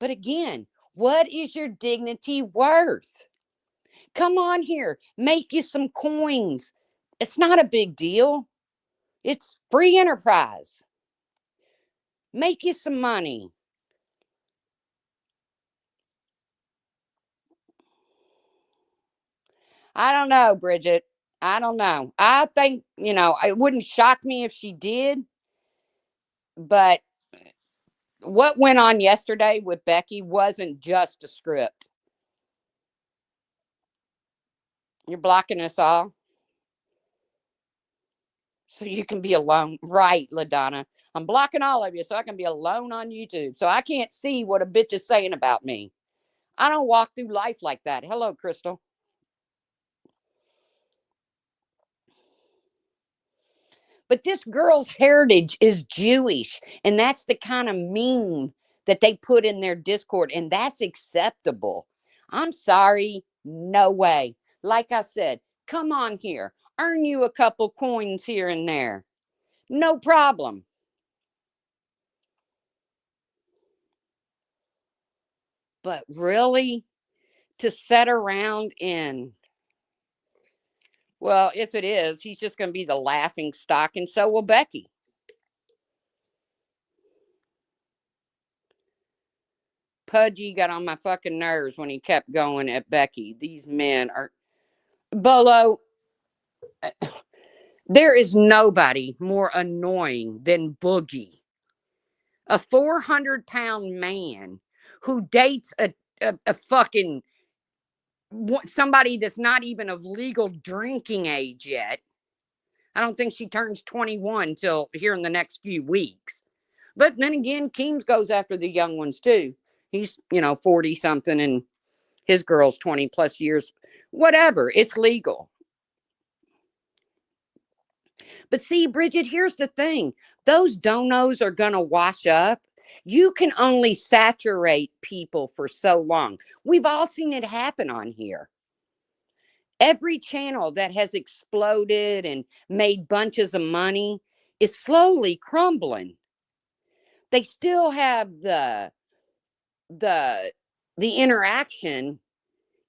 A: But again, what is your dignity worth? Come on here. Make you some coins. It's not a big deal. It's free enterprise. Make you some money. I don't know, Bridget. I don't know. I think, it wouldn't shock me if she did. But what went on yesterday with Becky wasn't just a script. You're blocking us all so you can be alone. Right, LaDonna. I'm blocking all of you so I can be alone on YouTube. So I can't see what a bitch is saying about me. I don't walk through life like that. Hello, Crystal. But this girl's heritage is Jewish. And that's the kind of meme that they put in their Discord. And that's acceptable. I'm sorry. No way. Like I said, come on here. Earn you a couple coins here and there. No problem. But really, to sit around in, well, if it is, he's just going to be the laughing stock, and so will Becky. Pudgy got on my fucking nerves when he kept going at Becky. These men are. Bolo, there is nobody more annoying than Boogie, a 400-pound man who dates a fucking somebody that's not even of legal drinking age yet. I don't think she turns 21 till here in the next few weeks. But then again, Keems goes after the young ones too. He's, 40 something and his girl's 20 plus years. Whatever. It's legal. But see, Bridget, here's the thing. Those donos are going to wash up. You can only saturate people for so long. We've all seen it happen on here. Every channel that has exploded and made bunches of money is slowly crumbling. They still have the interaction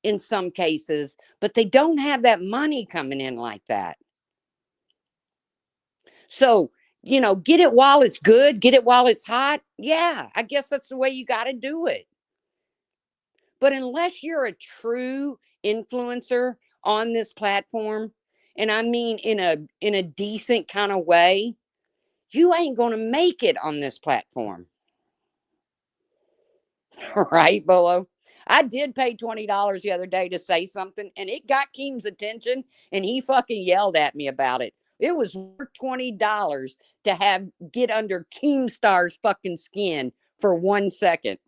A: in some cases, but they don't have that money coming in like that. So, get it while it's good, get it while it's hot. Yeah, I guess that's the way you got to do it. But unless you're a true influencer on this platform, and I mean in a decent kind of way, you ain't going to make it on this platform. Right, Bolo? I did pay $20 the other day to say something, and it got Keem's attention, and he fucking yelled at me about it. It was worth $20 to get under Keemstar's fucking skin for 1 second.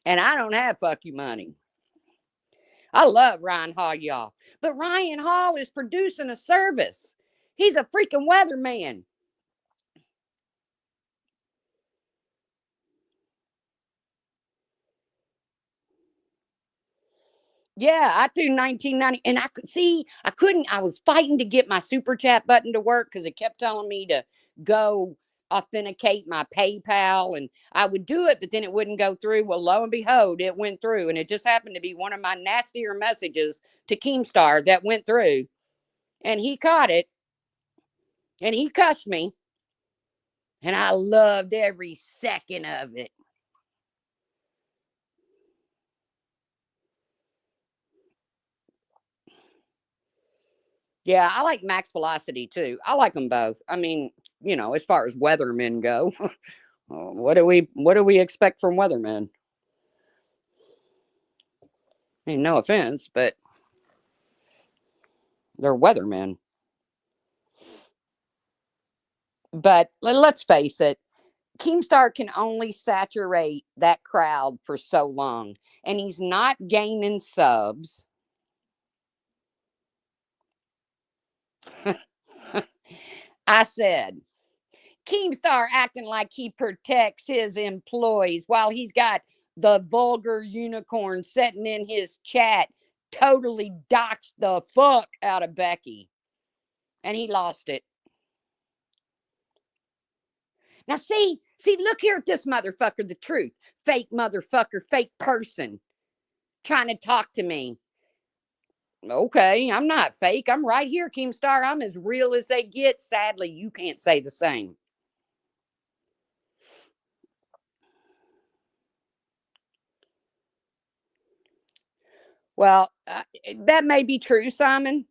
A: And I don't have fuck you money. I love Ryan Hall, y'all. But Ryan Hall is producing a service. He's a freaking weatherman. Yeah, I do 1990. And I was fighting to get my super chat button to work because it kept telling me to go authenticate my PayPal. And I would do it, but then it wouldn't go through. Well, lo and behold, it went through. And it just happened to be one of my nastier messages to Keemstar that went through. And he caught it and he cussed me. And I loved every second of it. Yeah, I like Max Velocity too. I like them both. I mean, as far as weathermen go, what do we expect from weathermen? I mean, no offense, but they're weathermen. But let's face it, Keemstar can only saturate that crowd for so long, and he's not gaining subs. I said, Keemstar acting like he protects his employees while he's got the vulgar unicorn sitting in his chat, totally doxed the fuck out of Becky. And he lost it. Now, look here at this motherfucker, the truth. Fake motherfucker, fake person trying to talk to me. Okay, I'm not fake. I'm right here, Keemstar. I'm as real as they get. Sadly, you can't say the same. Well, that may be true, Simon.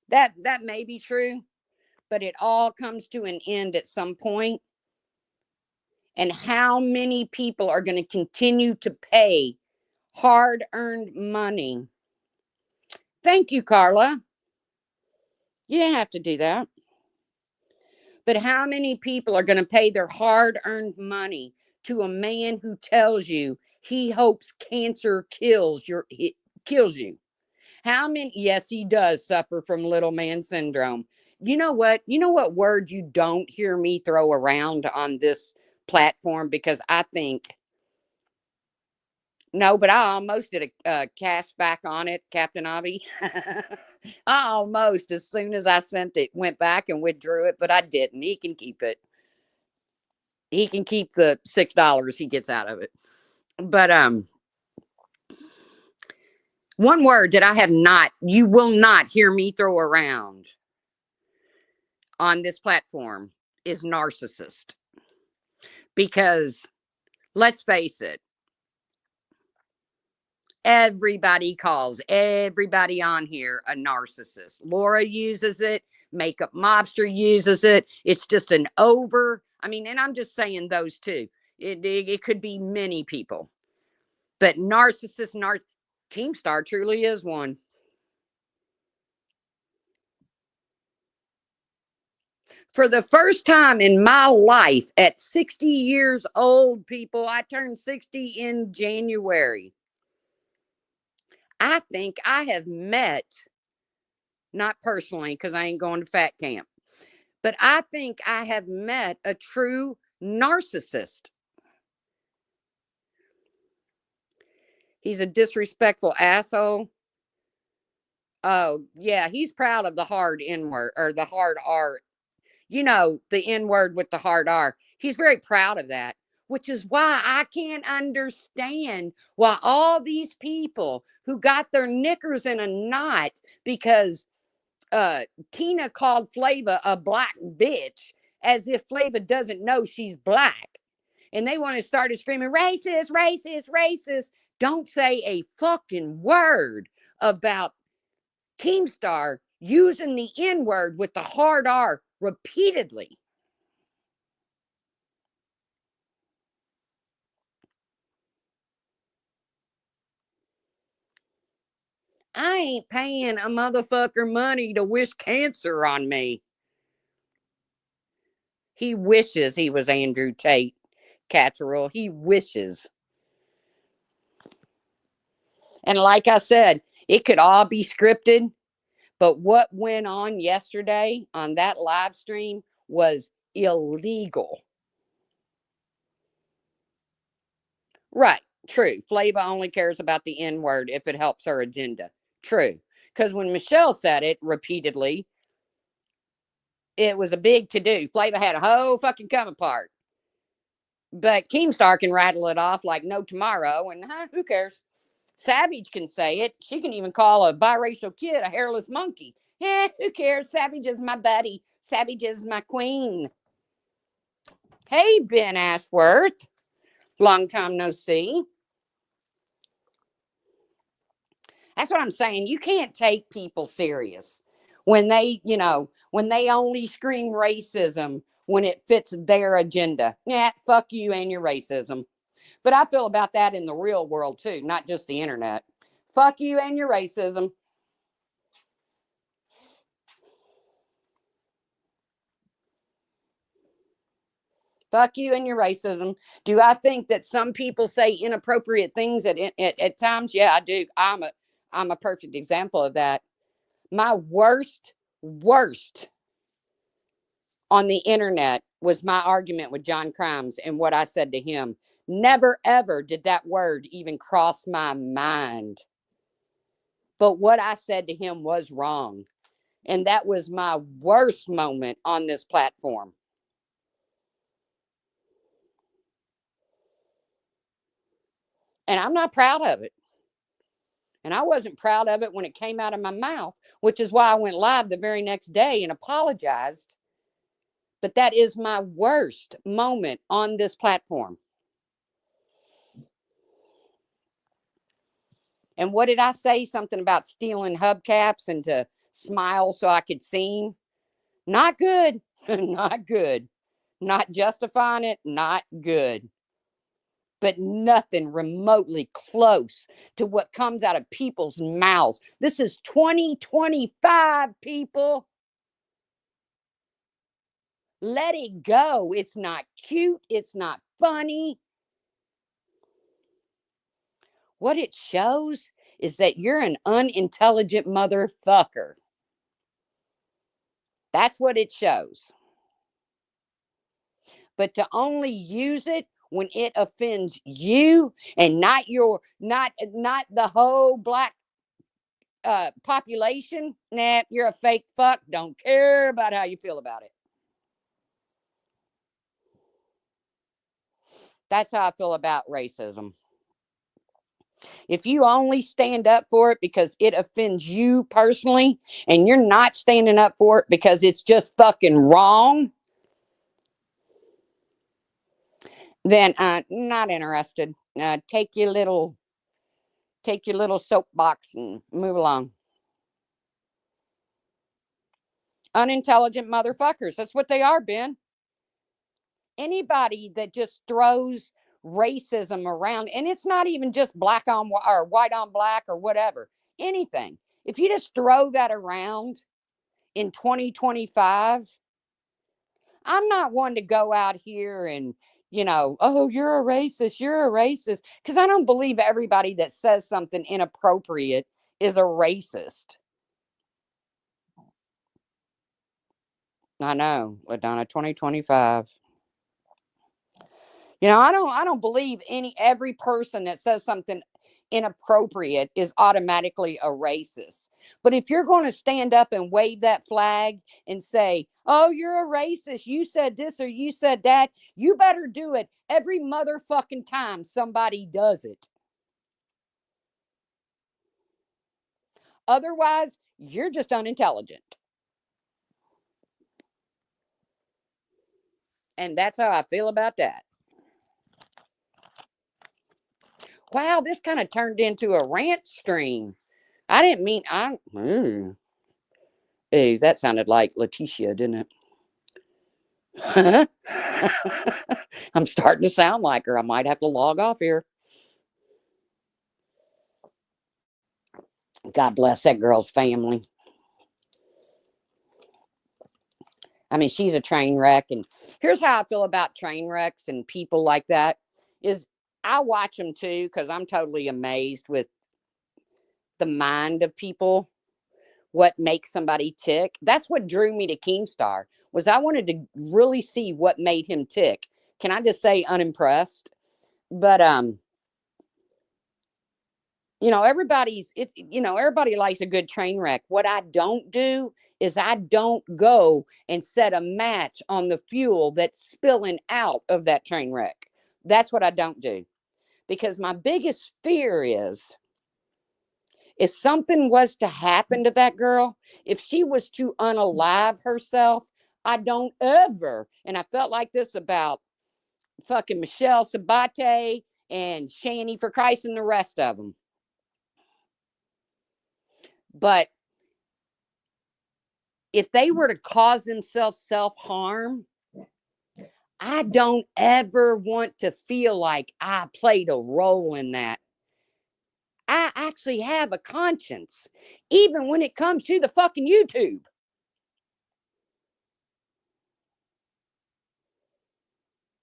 A: That may be true, but it all comes to an end at some point. And how many people are going to continue to pay hard-earned money? Thank you, Carla. You didn't have to do that. But how many people are going to pay their hard-earned money to a man who tells you he hopes cancer kills you? How many? Yes, he does suffer from little man syndrome. You know what? You know what word you don't hear me throw around on this platform, because I think No, but I almost did a cash back on it, Captain Avi. I almost, as soon as I sent it, went back and withdrew it, but I didn't. He can keep it. He can keep the $6 he gets out of it. But one word that I have not, you will not hear me throw around on this platform is narcissist. Because let's face it, everybody calls everybody on here a narcissist. Laura uses it, makeup mobster uses it. It's just an I mean, and I'm just saying those two. It could be many people. But Keemstar truly is one. For the first time in my life at 60 years old, people, I turned 60 in January. I think I have met, not personally, because I ain't going to fat camp, but I think I have met a true narcissist. He's a disrespectful asshole. Oh, yeah, he's proud of the hard N word or the hard R. You know, the N word with the hard R. He's very proud of that, which is why I can't understand why all these people who got their knickers in a knot because Tina called Flava a black bitch as if Flava doesn't know she's black. And they want to start screaming, racist, racist, racist. Don't say a fucking word about Keemstar using the N word with the hard R repeatedly. I ain't paying a motherfucker money to wish cancer on me. He wishes he was Andrew Tate, Catterall. He wishes. And like I said, it could all be scripted, but what went on yesterday on that live stream was illegal. Right. True. Flava only cares about the N word if it helps her agenda. True. Because when Michelle said it repeatedly, it was a big to do. Flava had a whole fucking come apart. But Keemstar can rattle it off like no tomorrow, and who cares? Savage can say it. She can even call a biracial kid a hairless monkey. Who cares? Savage is my buddy. Savage is my queen. Hey, Ben Ashworth. Long time no see. That's what I'm saying. You can't take people serious when when they only scream racism when it fits their agenda. Yeah, fuck you and your racism. But I feel about that in the real world too, not just the internet. Fuck you and your racism. Fuck you and your racism. Do I think that some people say inappropriate things at times? Yeah, I do. I'm a perfect example of that. My worst on the internet was my argument with John Crimes and what I said to him. Never ever did that word even cross my mind. But what I said to him was wrong. And that was my worst moment on this platform. And I'm not proud of it. And I wasn't proud of it when it came out of my mouth, which is why I went live the very next day and apologized. But that is my worst moment on this platform. And what did I say? Something about stealing hubcaps and to smile so I could sing? Not good. Not good. Not justifying it. Not good. But nothing remotely close to what comes out of people's mouths. This is 2025, people. Let it go. It's not cute. It's not funny. What it shows is that you're an unintelligent motherfucker. That's what it shows. But to only use it when it offends you and not the whole black population, nah, you're a fake fuck. Don't care about how you feel about it. That's how I feel about racism. If you only stand up for it because it offends you personally, and you're not standing up for it because it's just fucking wrong, then not interested. Take your little soapbox and move along. Unintelligent motherfuckers. That's what they are, Ben. Anybody that just throws racism around, and it's not even just black on or white on black or whatever, anything. If you just throw that around in 2025, I'm not one to go out here and, oh, you're a racist, because I don't believe everybody that says something inappropriate is a racist. I know, LaDonna, 2025. I don't believe every person that says something inappropriate is automatically a racist. But if you're going to stand up and wave that flag and say, "Oh, you're a racist. You said this or you said that," you better do it every motherfucking time somebody does it. Otherwise, you're just unintelligent. And that's how I feel about that. Wow, this kind of turned into a rant stream. I didn't mean Hey, that sounded like Letitia, didn't it? I'm starting to sound like her. I might have to log off here. God bless that girl's family. I mean, she's a train wreck. And here's how I feel about train wrecks and people like that is I watch them too, because I'm totally amazed with the mind of people, what makes somebody tick. That's what drew me to Keemstar, was I wanted to really see what made him tick. Can I just say unimpressed? But everybody likes a good train wreck. What I don't do is I don't go and set a match on the fuel that's spilling out of that train wreck. That's what I don't do, because my biggest fear is, if something was to happen to that girl, if she was to unalive herself, I don't ever, and I felt like this about fucking Michelle Sabate and Shani for Christ and the rest of them. But if they were to cause themselves self-harm, I don't ever want to feel like I played a role in that. I actually have a conscience, even when it comes to the fucking YouTube.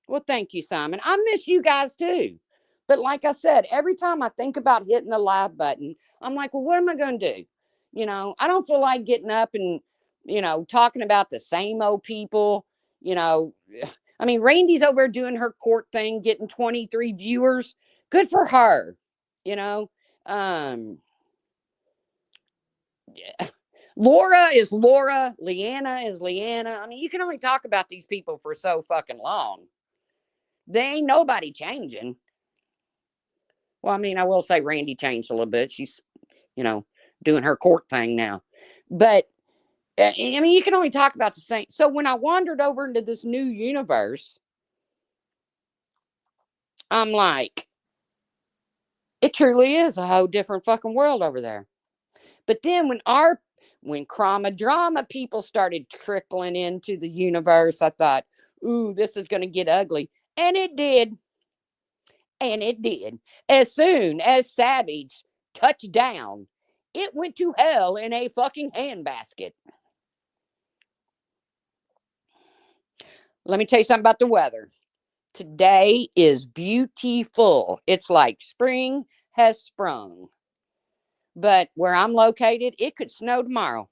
A: Well, thank you, Simon. I miss you guys too. But like I said, every time I think about hitting the live button, I'm like, well, what am I going to do? I don't feel like getting up and, talking about the same old people. You know, I mean, Randy's over doing her court thing, getting 23 viewers. Good for her. You know, um, yeah. Laura is Laura. Leanna is Leanna. I mean, you can only talk about these people for so fucking long. They ain't nobody changing. Well, I mean, I will say Randy changed a little bit. She's, you know, doing her court thing now. But, I mean, you can only talk about the same. So when I wandered over into this new universe, I'm like, it truly is a whole different fucking world over there. But then when trauma drama people started trickling into the universe, I thought, ooh, this is going to get ugly. And it did. And it did. As soon as Savage touched down, it went to hell in a fucking handbasket. Let me tell you something about the weather. Today is beautiful. It's like spring has sprung. But where I'm located, it could snow tomorrow.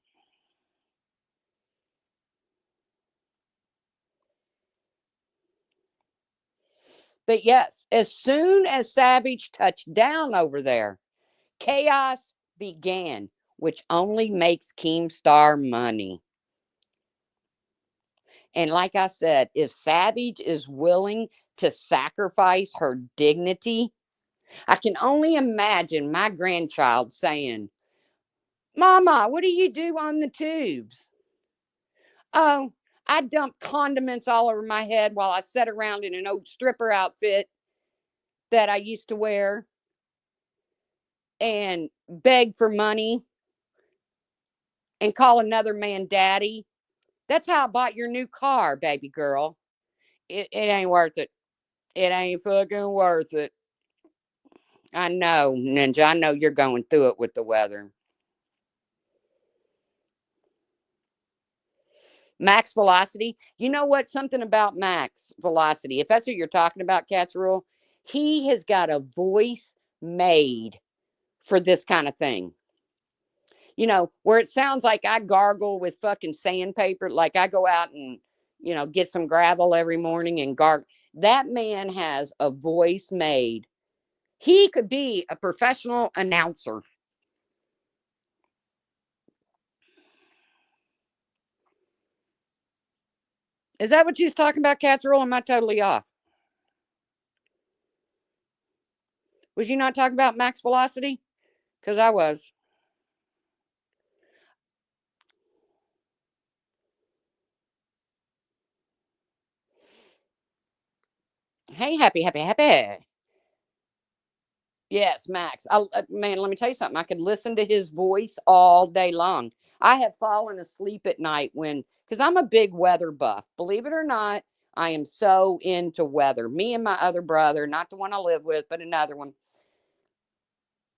A: But yes, as soon as Savage touched down over there, chaos began, which only makes Keemstar money. And like I said, if Savage is willing to sacrifice her dignity, I can only imagine my grandchild saying, Mama, what do you do on the tubes? Oh, I dump condiments all over my head while I sit around in an old stripper outfit that I used to wear and beg for money and call another man daddy. That's how I bought your new car, baby girl. It ain't worth it. It ain't fucking worth it. I know, Ninja. I know you're going through it with the weather. Max velocity. You know what? Something about max velocity. If that's what you're talking about, Cat's Rule, he has got a voice made for this kind of thing. Where it sounds like I gargle with fucking sandpaper, like I go out and, get some gravel every morning and gargle. That man has a voice made. He could be a professional announcer. Is that what you was talking about, Cat's Rule? Am I totally off? Was you not talking about max velocity? Because I was. Hey, happy, happy, happy. Yes, Max. Man, let me tell you something. I could listen to his voice all day long. I have fallen asleep at night because I'm a big weather buff. Believe it or not, I am so into weather. Me and my other brother, not the one I live with, but another one,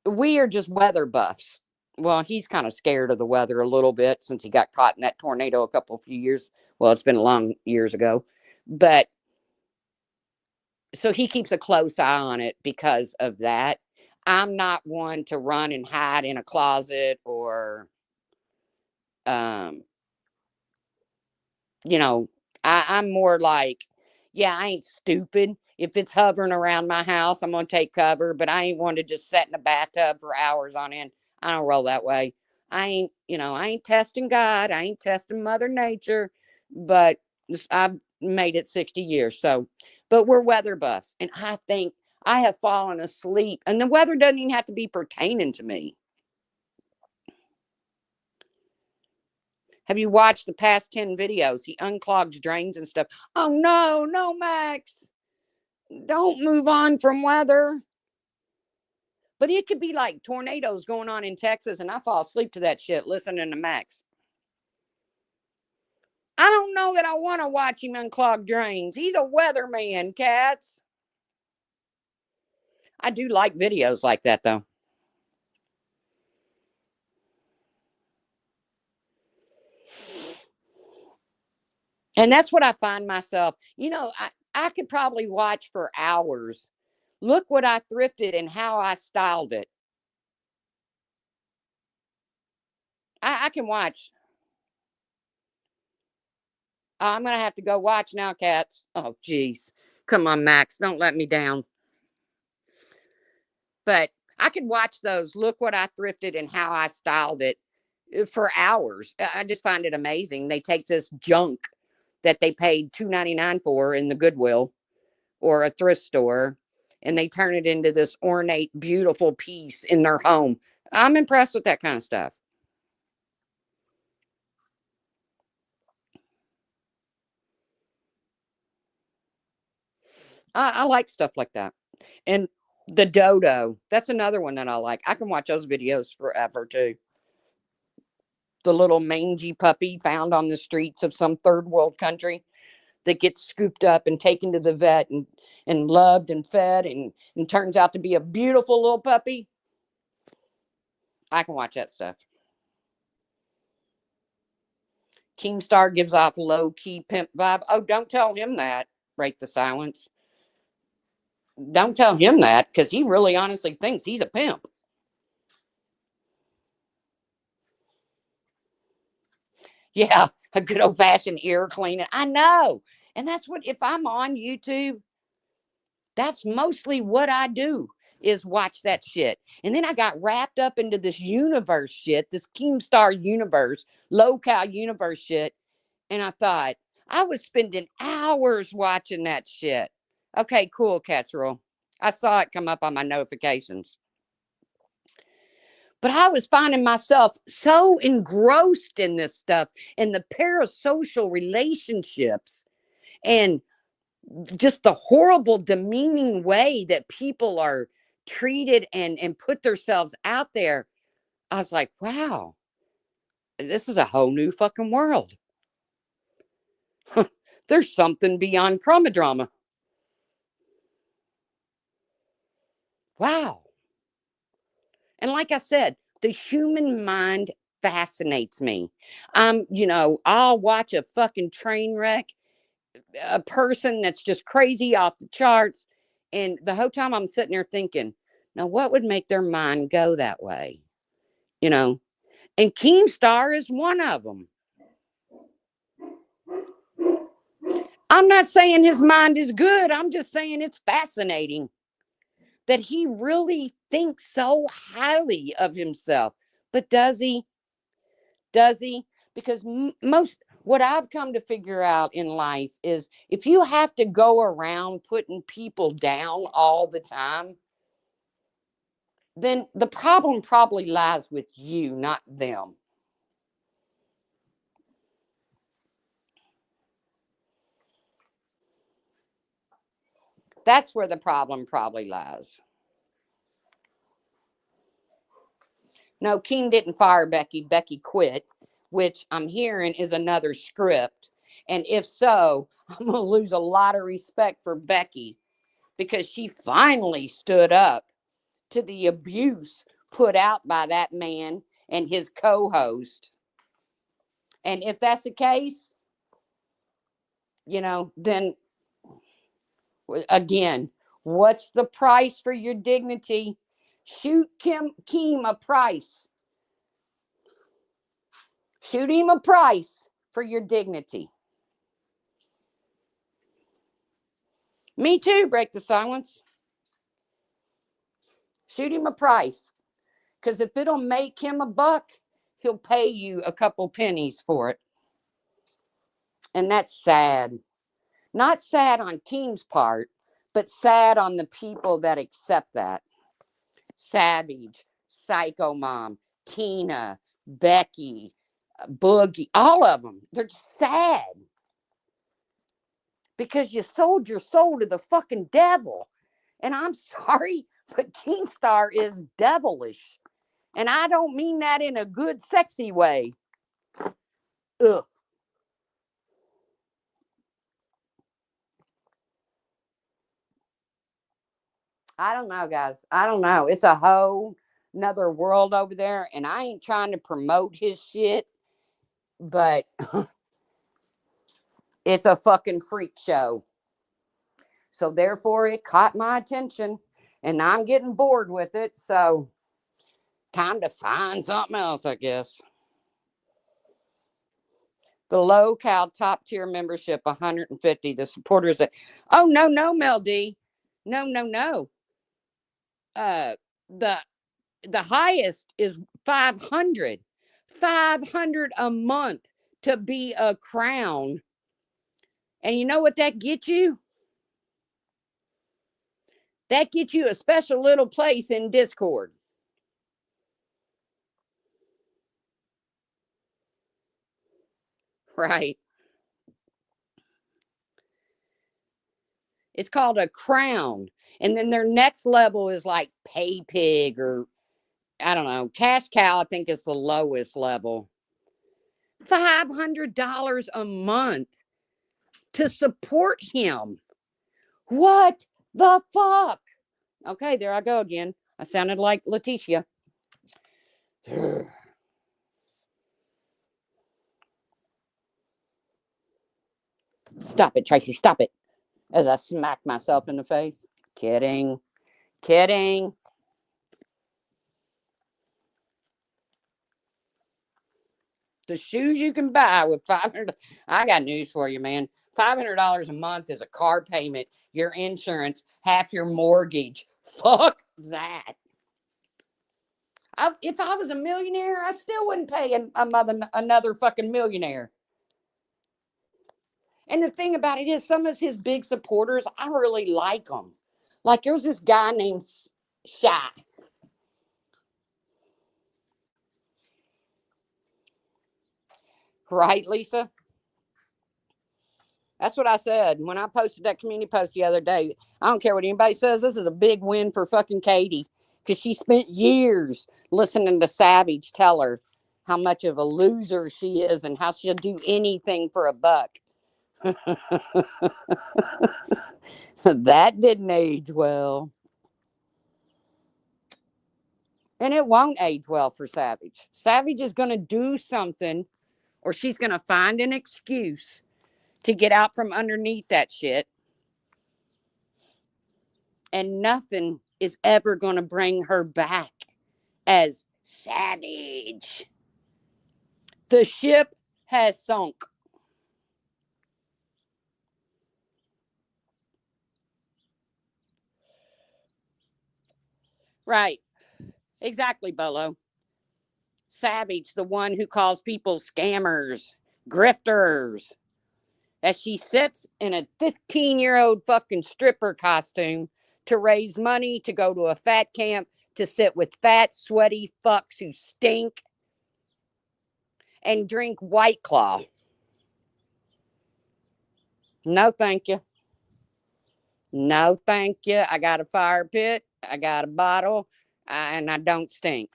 A: we are just weather buffs. Well, he's kind of scared of the weather a little bit since he got caught in that tornado a few years. Well, it's been long years ago. But so he keeps a close eye on it because of that. I'm not one to run and hide in a closet or, um, you know, I'm more like, yeah, I ain't stupid. If it's hovering around my house, I'm gonna take cover, but I ain't one to just sit in a bathtub for hours on end. I don't roll that way. I ain't testing God. I ain't testing Mother Nature, but I've made it 60 years. So, but we're weather buffs. And I think I have fallen asleep. And the weather doesn't even have to be pertaining to me. Have you watched the past 10 videos? He unclogs drains and stuff. Oh, no, no, Max. Don't move on from weather. But it could be like tornadoes going on in Texas, and I fall asleep to that shit listening to Max. I don't know that I want to watch him unclog drains. He's a weatherman, cats. I do like videos like that, though. And that's what I find myself. I could probably watch for hours. Look what I thrifted and how I styled it. I can watch. I'm going to have to go watch now, cats. Oh, jeez. Come on, Max. Don't let me down. But I could watch those. Look what I thrifted and how I styled it for hours. I just find it amazing. They take this junk that they paid $2.99 for in the Goodwill or a thrift store, and they turn it into this ornate, beautiful piece in their home. I'm impressed with that kind of stuff. I like stuff like that. And the dodo, that's another one that I like. I can watch those videos forever too. The little mangy puppy found on the streets of some third world country that gets scooped up and taken to the vet and loved and fed and turns out to be a beautiful little puppy. I can watch that stuff. Keemstar gives off low key pimp vibe. Oh, don't tell him that. Break the silence. Don't tell him that because he really honestly thinks he's a pimp. Yeah, a good old fashioned ear cleaning. I know. And that's what, if I'm on YouTube, That's mostly what I do, is watch that shit. And then I got wrapped up into this universe shit, this Keemstar universe, low-cal universe shit. And I thought, I was spending hours watching that shit. Okay, cool, Catchroll. I saw it come up on my notifications. But I was finding myself so engrossed in this stuff and the parasocial relationships and just the horrible, demeaning way that people are treated and put themselves out there. I was like, wow, this is a whole new fucking world. There's something beyond chromodrama. Wow. And like I said, the human mind fascinates me. I'll watch a fucking train wreck, a person that's just crazy off the charts. And the whole time I'm sitting there thinking, now what would make their mind go that way? You know, and Keemstar is one of them. I'm not saying his mind is good. I'm just saying it's fascinating that he really thinks so highly of himself. But does he? Does he? Because what I've come to figure out in life is if you have to go around putting people down all the time, then the problem probably lies with you, not them. That's where the problem probably lies. No, Keem didn't fire Becky. Becky quit, which I'm hearing is another script. And if so, I'm going to lose a lot of respect for Becky because she finally stood up to the abuse put out by that man and his co-host. And if that's the case, then again, what's the price for your dignity? Shoot Keem a price. Shoot him a price for your dignity. Me too, break the silence. Shoot him a price. Because if it'll make him a buck, he'll pay you a couple pennies for it. And that's sad. Not sad on Keem's part, but sad on the people that accept that. Savage, Psycho Mom, Tina, Becky, Boogie, all of them. They're just sad. Because you sold your soul to the fucking devil. And I'm sorry, but Keemstar is devilish. And I don't mean that in a good, sexy way. Ugh. I don't know, guys. I don't know. It's a whole another world over there. And I ain't trying to promote his shit, but it's a fucking freak show. So therefore, it caught my attention. And I'm getting bored with it. So time to find something else, I guess. The low cal top tier membership 150. The supporters at oh no Mel D. No. Uh the highest is 500. 500 a month to be a crown. And you know what that gets you? That gets you a special little place in Discord. Right. It's called a crown. And then their next level is like pay pig or I don't know. Cash cow, I think is the lowest level. $500 a month to support him. What the fuck? Okay, there I go again. I sounded like Letitia. Stop it, Tracy. Stop it. As I smack myself in the face. Kidding. Kidding. The shoes you can buy with 500. I got news for you, man. $500 a month is a car payment, your insurance, half your mortgage. Fuck that. If I was a millionaire, I still wouldn't pay another fucking millionaire. And the thing about it is, some of his big supporters, I really like them. Like there was this guy named Shy. Right, Lisa? That's what I said when I posted that community post the other day. I don't care what anybody says. This is a big win for fucking Katie because she spent years listening to Savage tell her how much of a loser she is and how she'll do anything for a buck. That didn't age well. And it won't age well for Savage. Savage is going to do something, or she's going to find an excuse to get out from underneath that shit. And nothing is ever going to bring her back as Savage. The ship has sunk. Right. Exactly, Bolo. Savage, the one who calls people scammers, grifters, as she sits in a 15-year-old fucking stripper costume to raise money to go to a fat camp to sit with fat, sweaty fucks who stink and drink White Claw. No, thank you. No, thank you. I got a fire pit. I got a bottle, and I don't stink.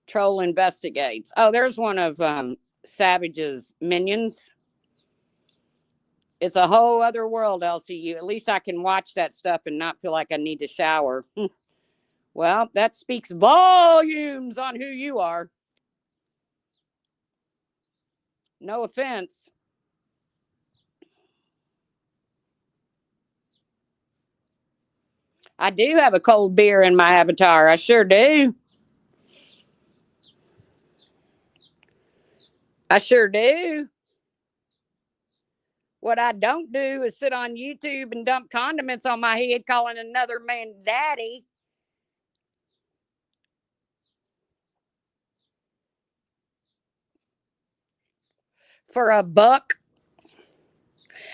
A: Troll investigates. Oh, there's one of Savage's minions. It's a whole other world, LCU. At least I can watch that stuff and not feel like I need to shower. Well, that speaks volumes on who you are. No offense. I do have a cold beer in my avatar. I sure do. I sure do. What I don't do is sit on YouTube and dump condiments on my head calling another man daddy. For a buck.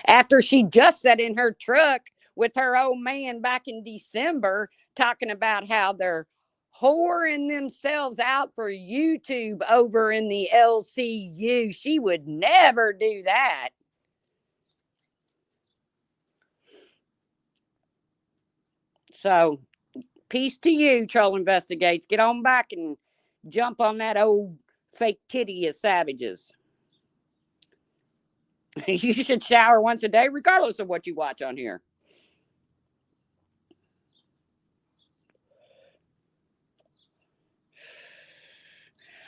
A: After she just sat in her truck with her old man back in December talking about how they're whoring themselves out for YouTube over in the LCU. She would never do that. So, peace to you, Troll Investigates. Get on back and jump on that old fake titty of Savages. You should shower once a day, regardless of what you watch on here.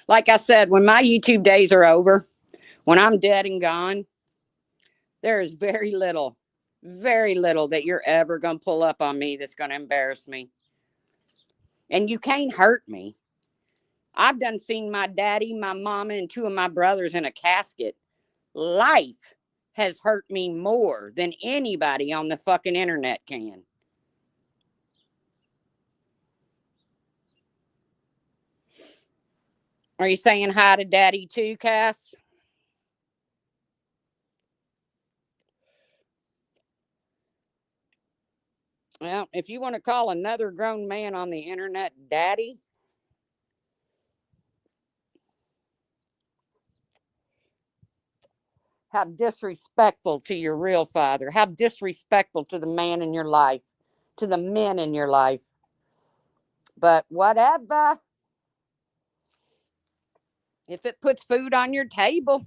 A: Like I said, when my YouTube days are over, when I'm dead and gone, there is very little that you're ever going to pull up on me that's going to embarrass me. And you can't hurt me. I've done seen my daddy, my mama, and two of my brothers in a casket. Life has hurt me more than anybody on the fucking internet can. Are you saying hi to daddy too, Cass? Well, if you want to call another grown man on the internet daddy, how disrespectful to your real father. How disrespectful to the man in your life, to the men in your life. But whatever. If it puts food on your table.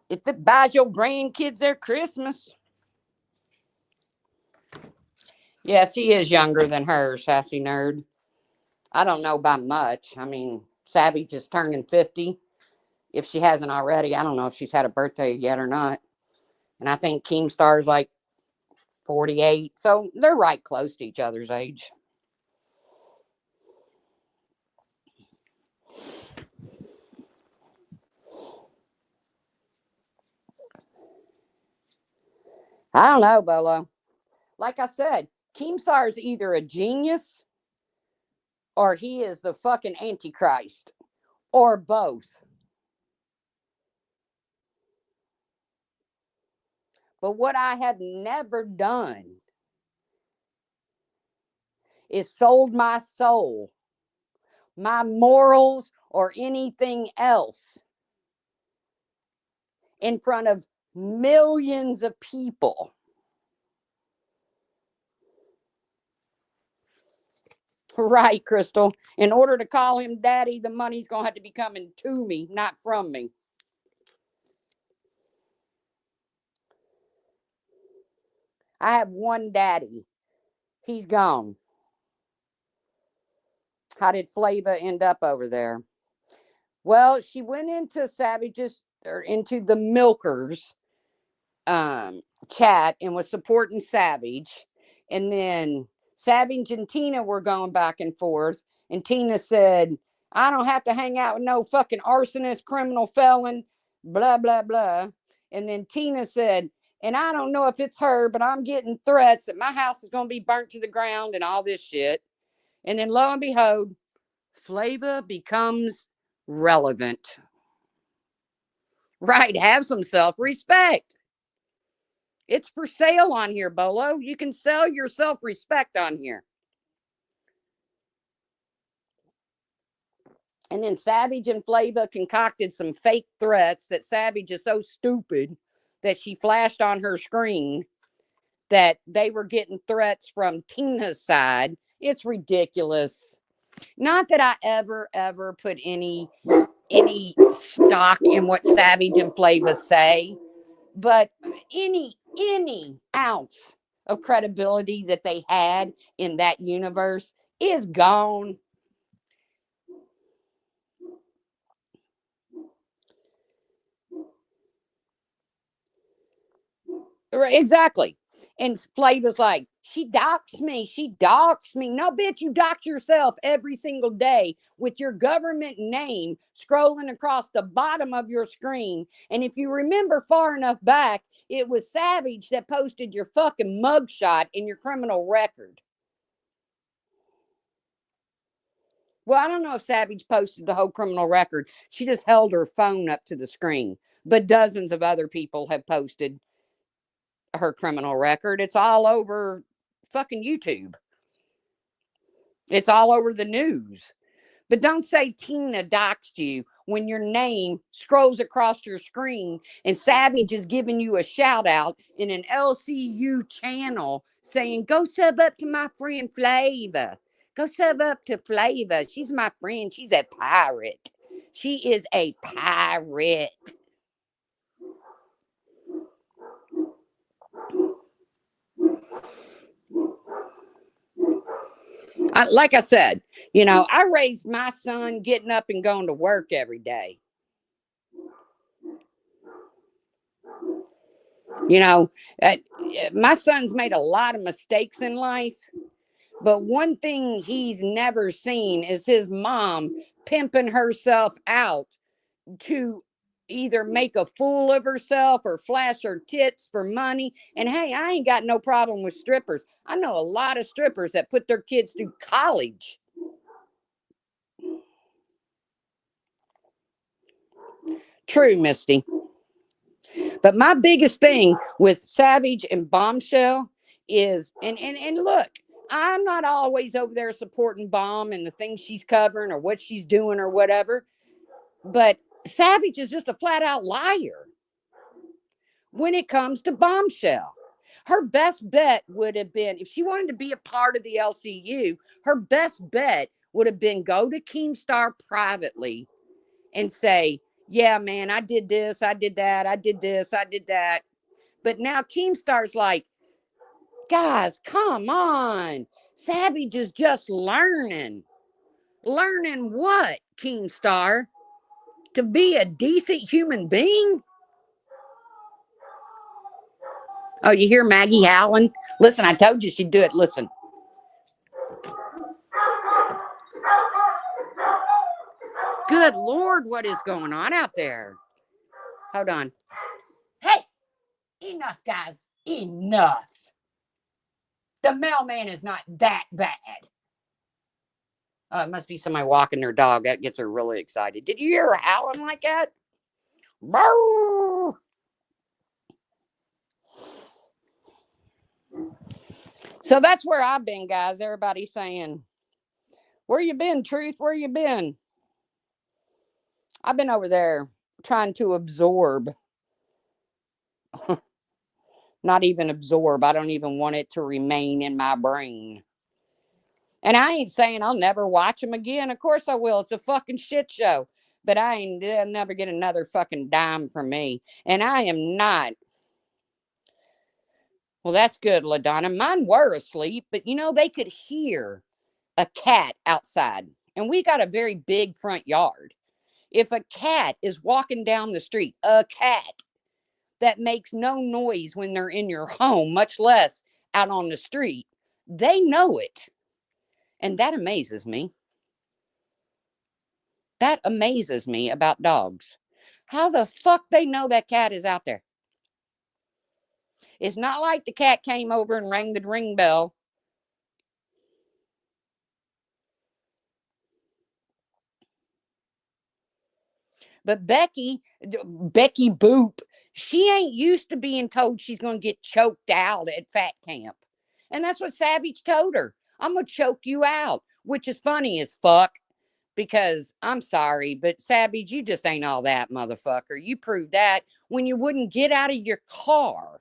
A: If it buys your grandkids their Christmas. Yes, he is younger than her, sassy nerd. I don't know by much. I mean, Savage is turning 50. If she hasn't already, I don't know if she's had a birthday yet or not. And I think Keemstar is like 48. So they're right close to each other's age. I don't know, Bolo. Like I said, Keemstar is either a genius or he is the fucking Antichrist or both. But what I have never done is sold my soul, my morals, or anything else in front of millions of people. Right, Crystal. In order to call him daddy, the money's going to have to be coming to me, not from me. I have one daddy. He's gone. How did Flava end up over there? Well, she went into Savage's or into the Milkers chat and was supporting Savage. And then Savage and Tina were going back and forth. And Tina said, I don't have to hang out with no fucking arsonist, criminal felon, blah, blah, blah. And then Tina said, and I don't know if it's her, but I'm getting threats that my house is going to be burnt to the ground and all this shit. And then lo and behold, Flava becomes relevant. Right. Have some self-respect. It's for sale on here, Bolo. You can sell your self-respect on here. And then Savage and Flava concocted some fake threats that Savage is so stupid that she flashed on her screen that they were getting threats from Tina's side. It's ridiculous. Not that I ever put any stock in what Savage and Flava say, but any ounce of credibility that they had in that universe is gone. Exactly. And Flava's like, she doxed me. She doxed me. No, bitch, you dox yourself every single day with your government name scrolling across the bottom of your screen. And if you remember far enough back, it was Savage that posted your fucking mugshot in your criminal record. Well, I don't know if Savage posted the whole criminal record. She just held her phone up to the screen. But dozens of other people have posted her criminal record. It's all over fucking YouTube. It's all over the news. But don't say Tina doxed you when your name scrolls across your screen and Savage is giving you a shout out in an LCU channel saying, go sub up to my friend Flava. Go sub up to Flava. She's my friend. She's a pirate. She is a pirate. Like I said, I raised my son getting up and going to work every day. My son's made a lot of mistakes in life, but one thing he's never seen is his mom pimping herself out to either make a fool of herself or flash her tits for money. And hey, I ain't got no problem with strippers. I know a lot of strippers that put their kids through college. True, Misty. But my biggest thing with Savage and Bombshell is, and look, I'm not always over there supporting Bomb and the things she's covering or what she's doing or whatever, but Savage is just a flat out liar when it comes to Bombshell. Her best bet would have been, if she wanted to be a part of the LCU, her best bet would have been go to Keemstar privately and say, yeah, man, I did this, I did that, I did this, I did that. But now Keemstar's like, guys, come on. Savage is just learning. Learning what, Keemstar? To be a decent human being? Oh, you hear Maggie howling? Listen, I told you she'd do it. Listen. Good Lord, what is going on out there? Hold on. Hey, enough, guys. Enough. The mailman is not that bad. It must be somebody walking their dog. That gets her really excited. Did you hear her howling like that? Brrr. So that's where I've been, guys. Everybody's saying, where you been, Truth? Where you been? I've been over there trying to absorb. Not even absorb. I don't even want it to remain in my brain. And I ain't saying I'll never watch them again. Of course I will. It's a fucking shit show. But they'll never get another fucking dime from me. And I am not. Well, that's good, LaDonna. Mine were asleep, but they could hear a cat outside. And we got a very big front yard. If a cat is walking down the street, a cat that makes no noise when they're in your home, much less out on the street, they know it. And that amazes me. That amazes me about dogs. How the fuck they know that cat is out there? It's not like the cat came over and rang the ring bell. But Becky Boop, she ain't used to being told she's going to get choked out at fat camp. And that's what Savage told her. I'm going to choke you out, which is funny as fuck. Because I'm sorry, but Savage, you just ain't all that, motherfucker. You proved that when you wouldn't get out of your car.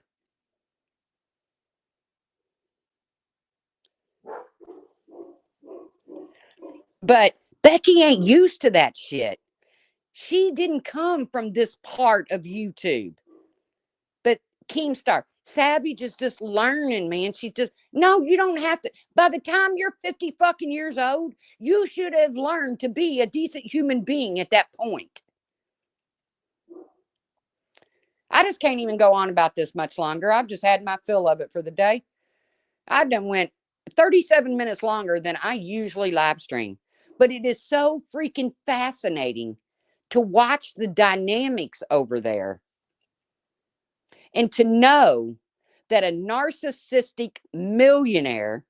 A: But Becky ain't used to that shit. She didn't come from this part of YouTube. But Keemstar, Savage is just learning, man. She's just, no, you don't have to. By the time you're 50 fucking years old, you should have learned to be a decent human being at that point. I just can't even go on about this much longer. I've just had my fill of it for the day. I done went 37 minutes longer than I usually live stream. But it is so freaking fascinating to watch the dynamics over there and to know that a narcissistic millionaire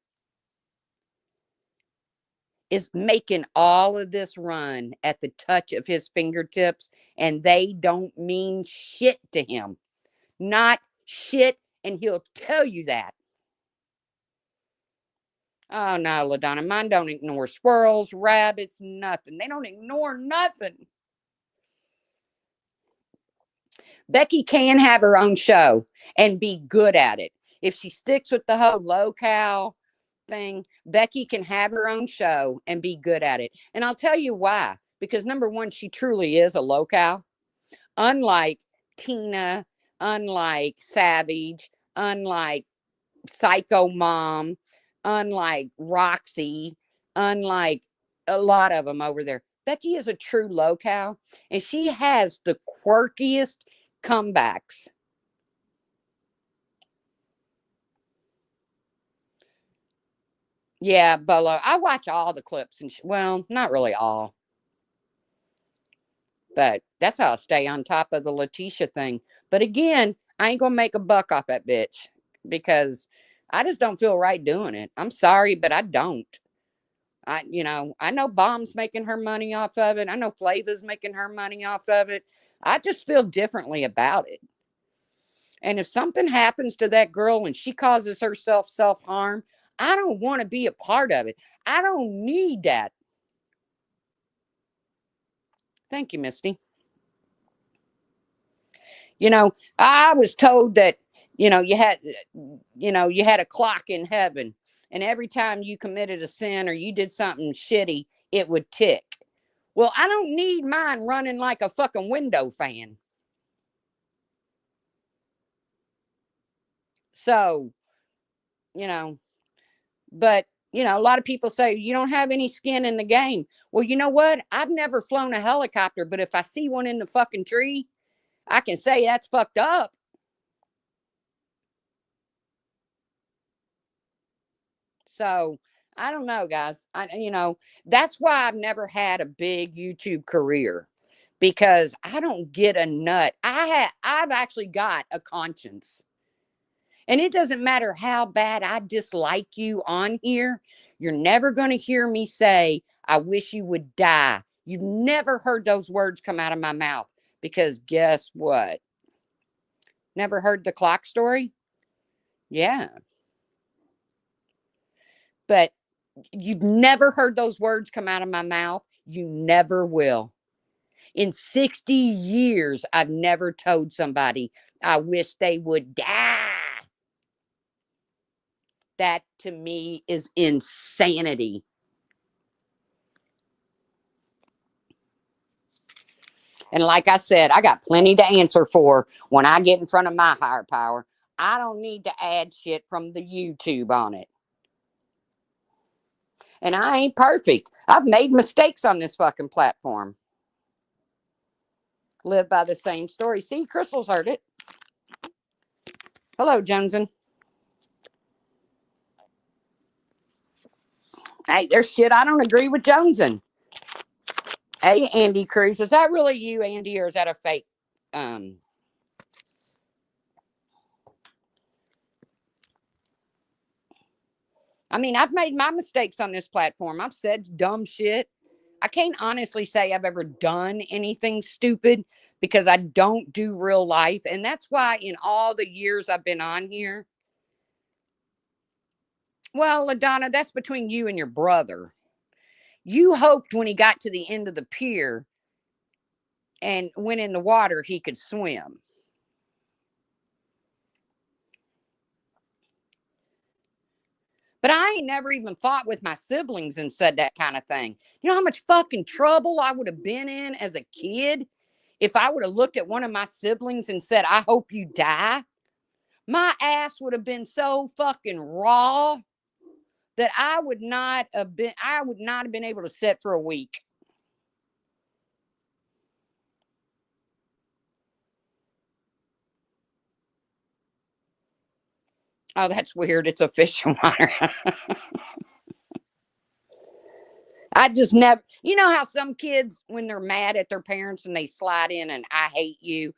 A: is making all of this run at the touch of his fingertips and they don't mean shit to him. Not shit, and he'll tell you that. Oh no, LaDonna, mine don't ignore squirrels, rabbits, nothing. They don't ignore nothing. Becky can have her own show and be good at it. If she sticks with the whole low-cal thing, Becky can have her own show and be good at it. And I'll tell you why. Because number one, she truly is a low-cal. Unlike Tina, unlike Savage, unlike Psycho Mom, unlike Roxy, unlike a lot of them over there. Becky is a true low-cal, and she has the quirkiest comebacks. Yeah, Bolo. I watch all the clips, and well, not really all, but that's how I stay on top of the Letitia thing. But again, I ain't gonna make a buck off that bitch because I just don't feel right doing it. I'm sorry, but I don't. I know Bomb's making her money off of it. I know Flava's making her money off of it. I just feel differently about it. And if something happens to that girl and she causes herself self-harm, I don't want to be a part of it. I don't need that. Thank you, Misty. I was told that, you had a clock in heaven, and every time you committed a sin or you did something shitty, it would tick. Well, I don't need mine running like a fucking window fan. So, you know, but a lot of people say you don't have any skin in the game. Well, you know what? I've never flown a helicopter, but if I see one in the fucking tree, I can say that's fucked up. So I don't know, guys. That's why I've never had a big YouTube career, because I don't get a nut. I've actually got a conscience. And it doesn't matter how bad I dislike you on here. You're never going to hear me say, I wish you would die. You've never heard those words come out of my mouth, because guess what? Never heard the clock story? Yeah. But you've never heard those words come out of my mouth. You never will. In 60 years, I've never told somebody, I wish they would die. That to me is insanity. And like I said, I got plenty to answer for when I get in front of my higher power. I don't need to add shit from the YouTube on it. And I ain't perfect. I've made mistakes on this fucking platform. Live by the same story. See, Crystal's heard it. Hello, Joneson. Hey, there's shit I don't agree with Joneson. Hey, Andy Cruz. Is that really you, Andy, or is that a fake? I mean, I've made my mistakes on this platform. I've said dumb shit. I can't honestly say I've ever done anything stupid, because I don't do real life. And that's why in all the years I've been on here, well, LaDonna, that's between you and your brother. You hoped when he got to the end of the pier and went in the water, he could swim. But I ain't never even fought with my siblings and said that kind of thing. You know how much fucking trouble I would have been in as a kid if I would have looked at one of my siblings and said, I hope you die? My ass would have been so fucking raw that I would not have been able to sit for a week. Oh, that's weird. It's a fish water. I just never, how some kids, when they're mad at their parents and they slide in and I hate you.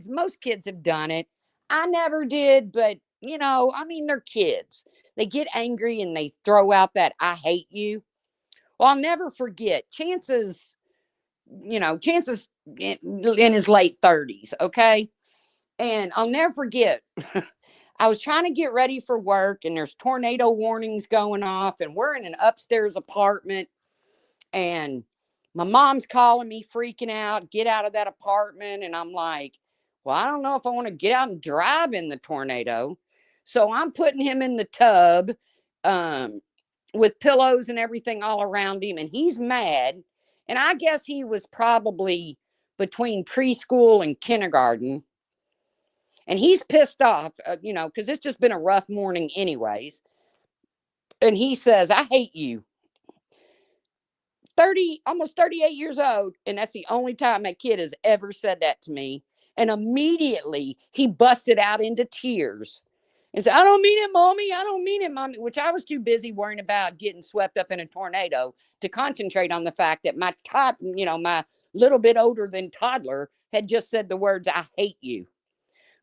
A: Most kids have done it. I never did, but they're kids. They get angry and they throw out that I hate you. Well, I'll never forget chances in his late 30s. Okay. And I'll never forget, I was trying to get ready for work and there's tornado warnings going off and we're in an upstairs apartment and my mom's calling me freaking out, get out of that apartment. And I'm like, well, I don't know if I want to get out and drive in the tornado. So I'm putting him in the tub with pillows and everything all around him. And he's mad. And I guess he was probably between preschool and kindergarten. And he's pissed off, because it's just been a rough morning anyways. And he says, I hate you. almost 38 years old. And that's the only time that kid has ever said that to me. And immediately he busted out into tears and said, I don't mean it, mommy. I don't mean it, mommy. Which I was too busy worrying about getting swept up in a tornado to concentrate on the fact that my little bit older than toddler had just said the words, I hate you.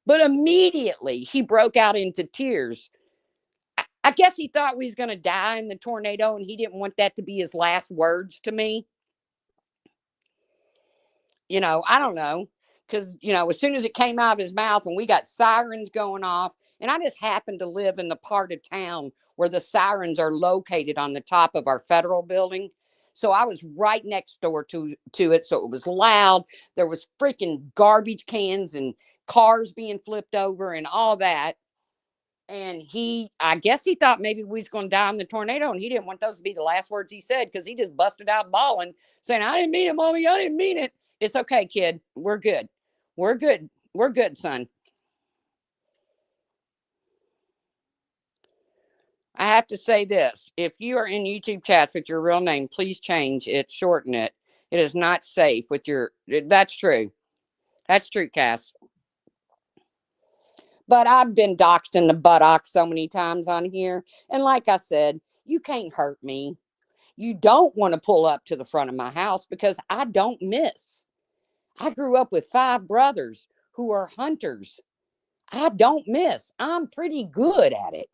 A: But immediately he broke out into tears. I guess he thought we was going to die in the tornado and he didn't want that to be his last words to me. I don't know. Because, as soon as it came out of his mouth and we got sirens going off, and I just happened to live in the part of town where the sirens are located on the top of our federal building. So I was right next door to it. So it was loud. There was freaking garbage cans and cars being flipped over and all that. And I guess he thought maybe we was going to die in the tornado, and he didn't want those to be the last words he said, because he just busted out bawling, saying, I didn't mean it, mommy. I didn't mean it. It's okay, kid. We're good. We're good. We're good, son. I have to say this. If you are in YouTube chats with your real name, please change it, shorten it. It is not safe with your, that's true. That's true, Cass. But I've been doxxed in the buttocks so many times on here. And like I said, you can't hurt me. You don't want to pull up to the front of my house because I don't miss. I grew up with 5 brothers who are hunters. I don't miss. I'm pretty good at it.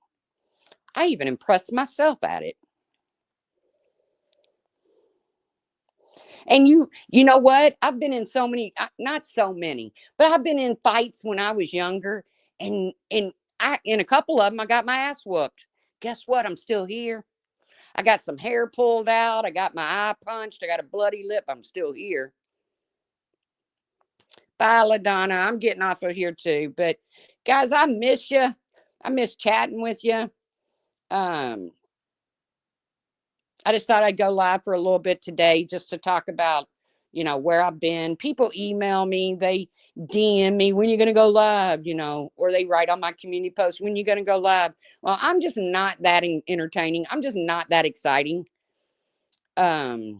A: I even impress myself at it. And you know what? I've been in so many, not so many, but I've been in fights when I was younger, and I in a couple of them I got my ass whooped. Guess what? I'm still here. I got some hair pulled out. I got my eye punched. I got a bloody lip. I'm still here. Bye, LaDonna. I'm getting off of here too. But guys, I miss you. I miss chatting with you. Um, I just thought I'd go live for a little bit today just to talk about, where I've been. People email me, they DM me, when you going to go live, or they write on my community post, when you going to go live. Well, I'm just not that entertaining. I'm just not that exciting. And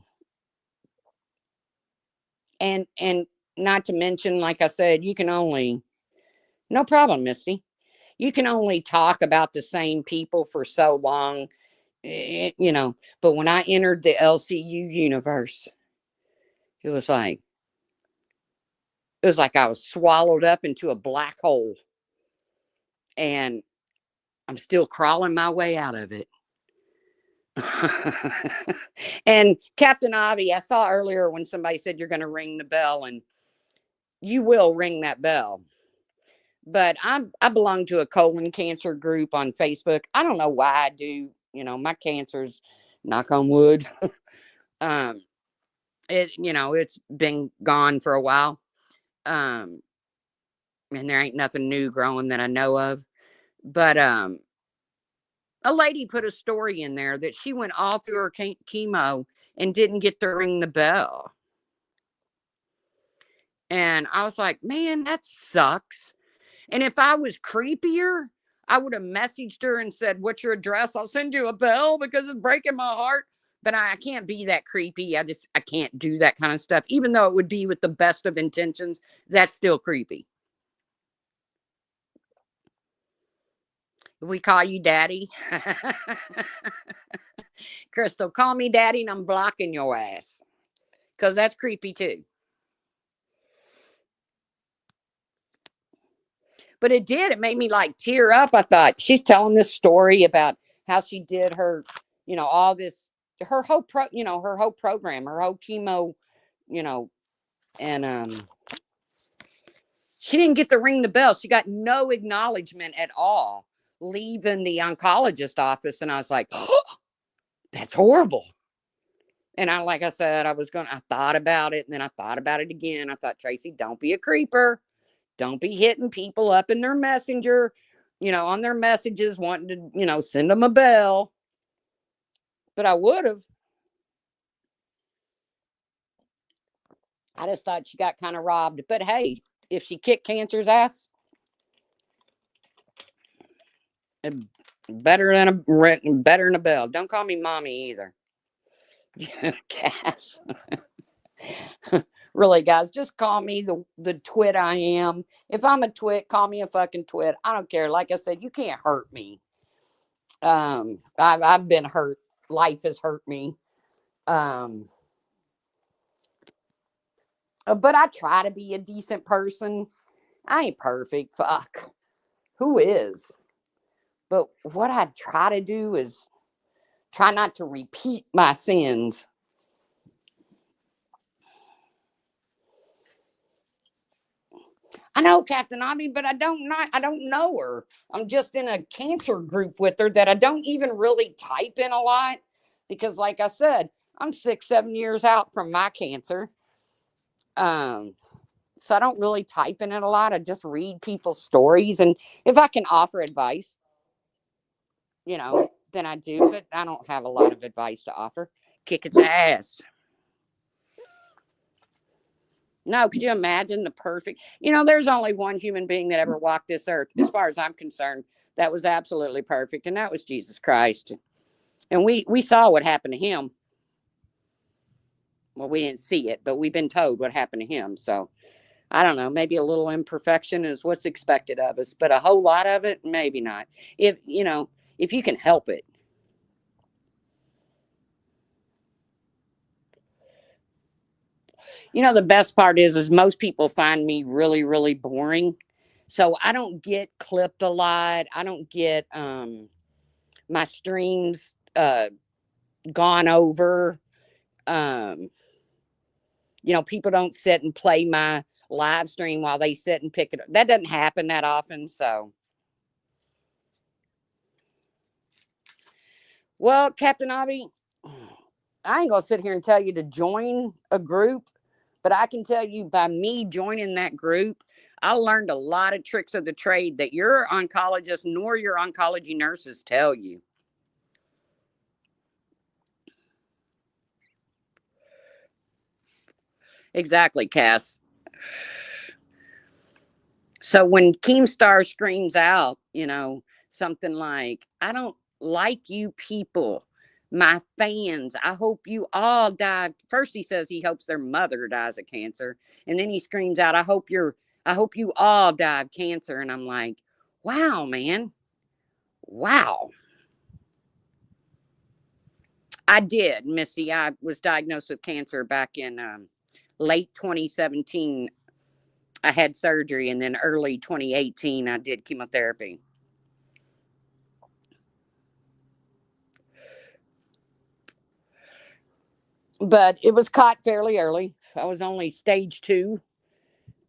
A: not to mention, like I said, you can only, no problem, Misty. You can only talk about the same people for so long, but when I entered the LCU universe, it was like I was swallowed up into a black hole, and I'm still crawling my way out of it. And Captain Avi, I saw earlier when somebody said you're going to ring the bell, and you will ring that bell. But I belong to a colon cancer group on Facebook. I don't know why I do. My cancer's, knock on wood. It's been gone for a while. And there ain't nothing new growing that I know of. But a lady put a story in there that she went all through her chemo and didn't get to ring the bell. And I was like, man, that sucks. And if I was creepier, I would have messaged her and said, what's your address? I'll send you a bell because it's breaking my heart. But I can't be that creepy. I can't do that kind of stuff. Even though it would be with the best of intentions, that's still creepy. We call you daddy. Crystal, call me daddy and I'm blocking your ass. Because that's creepy too. But it did. It made me like tear up. I thought she's telling this story about how she did her, all this, her whole her whole program, her whole chemo, and she didn't get to ring the bell. She got no acknowledgement at all leaving the oncologist office. And I was like, oh, that's horrible. And like I said, I thought about it, and then I thought about it again. I thought, Tracy, don't be a creeper. Don't be hitting people up in their messenger, on their messages, wanting to, send them a bell. But I would have. I just thought she got kind of robbed. But hey, if she kicked cancer's ass, better than a bell. Don't call me mommy either. Cass. Really, guys, just call me the twit I am. If I'm a twit, call me a fucking twit. I don't care. Like I said, you can't hurt me. I've been hurt. Life has hurt me. But I try to be a decent person. I ain't perfect. Fuck. Who is? But what I try to do is try not to repeat my sins. I know Captain Abby, but I don't know her. I'm just in a cancer group with her that I don't even really type in a lot because, like I said, I'm 6-7 years out from my cancer. So I don't really type in it a lot. I just read people's stories, and if I can offer advice, then I do. But I don't have a lot of advice to offer. Kick its ass. No, could you imagine the perfect? There's only one human being that ever walked this earth, as far as I'm concerned. that was absolutely perfect, and that was Jesus Christ. And we saw what happened to him. Well, we didn't see it, but we've been told what happened to him. So I don't know, maybe a little imperfection is what's expected of us, but a whole lot of it, maybe not. If if you can help it. The best part is most people find me really, really boring. So I don't get clipped a lot. I don't get my streams gone over. Um, people don't sit and play my live stream while they sit and pick it up. That doesn't happen that often. So, well, Captain Obby, I ain't gonna sit here and tell you to join a group, but I can tell you by me joining that group, I learned a lot of tricks of the trade that your oncologist nor your oncology nurses tell you. Exactly, Cass. So when Keemstar screams out, something like, I don't like you people, my fans, I hope you all die. First he says he hopes their mother dies of cancer. And then he screams out, I hope you all die of cancer. And I'm like, wow, man. Wow. I did, Missy. I was diagnosed with cancer back in late 2017. I had surgery, and then early 2018, I did chemotherapy. But it was caught fairly early. I was only stage 2,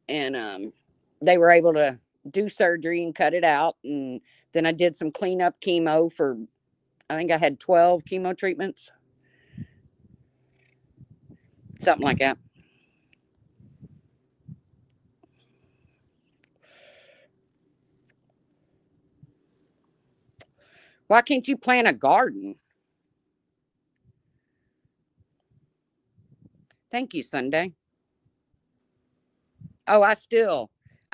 A: and they were able to do surgery and cut it out. And then I did some cleanup chemo for, I think I had 12 chemo treatments, something like that. Why can't you plant a garden? Thank you, Sunday. Oh, I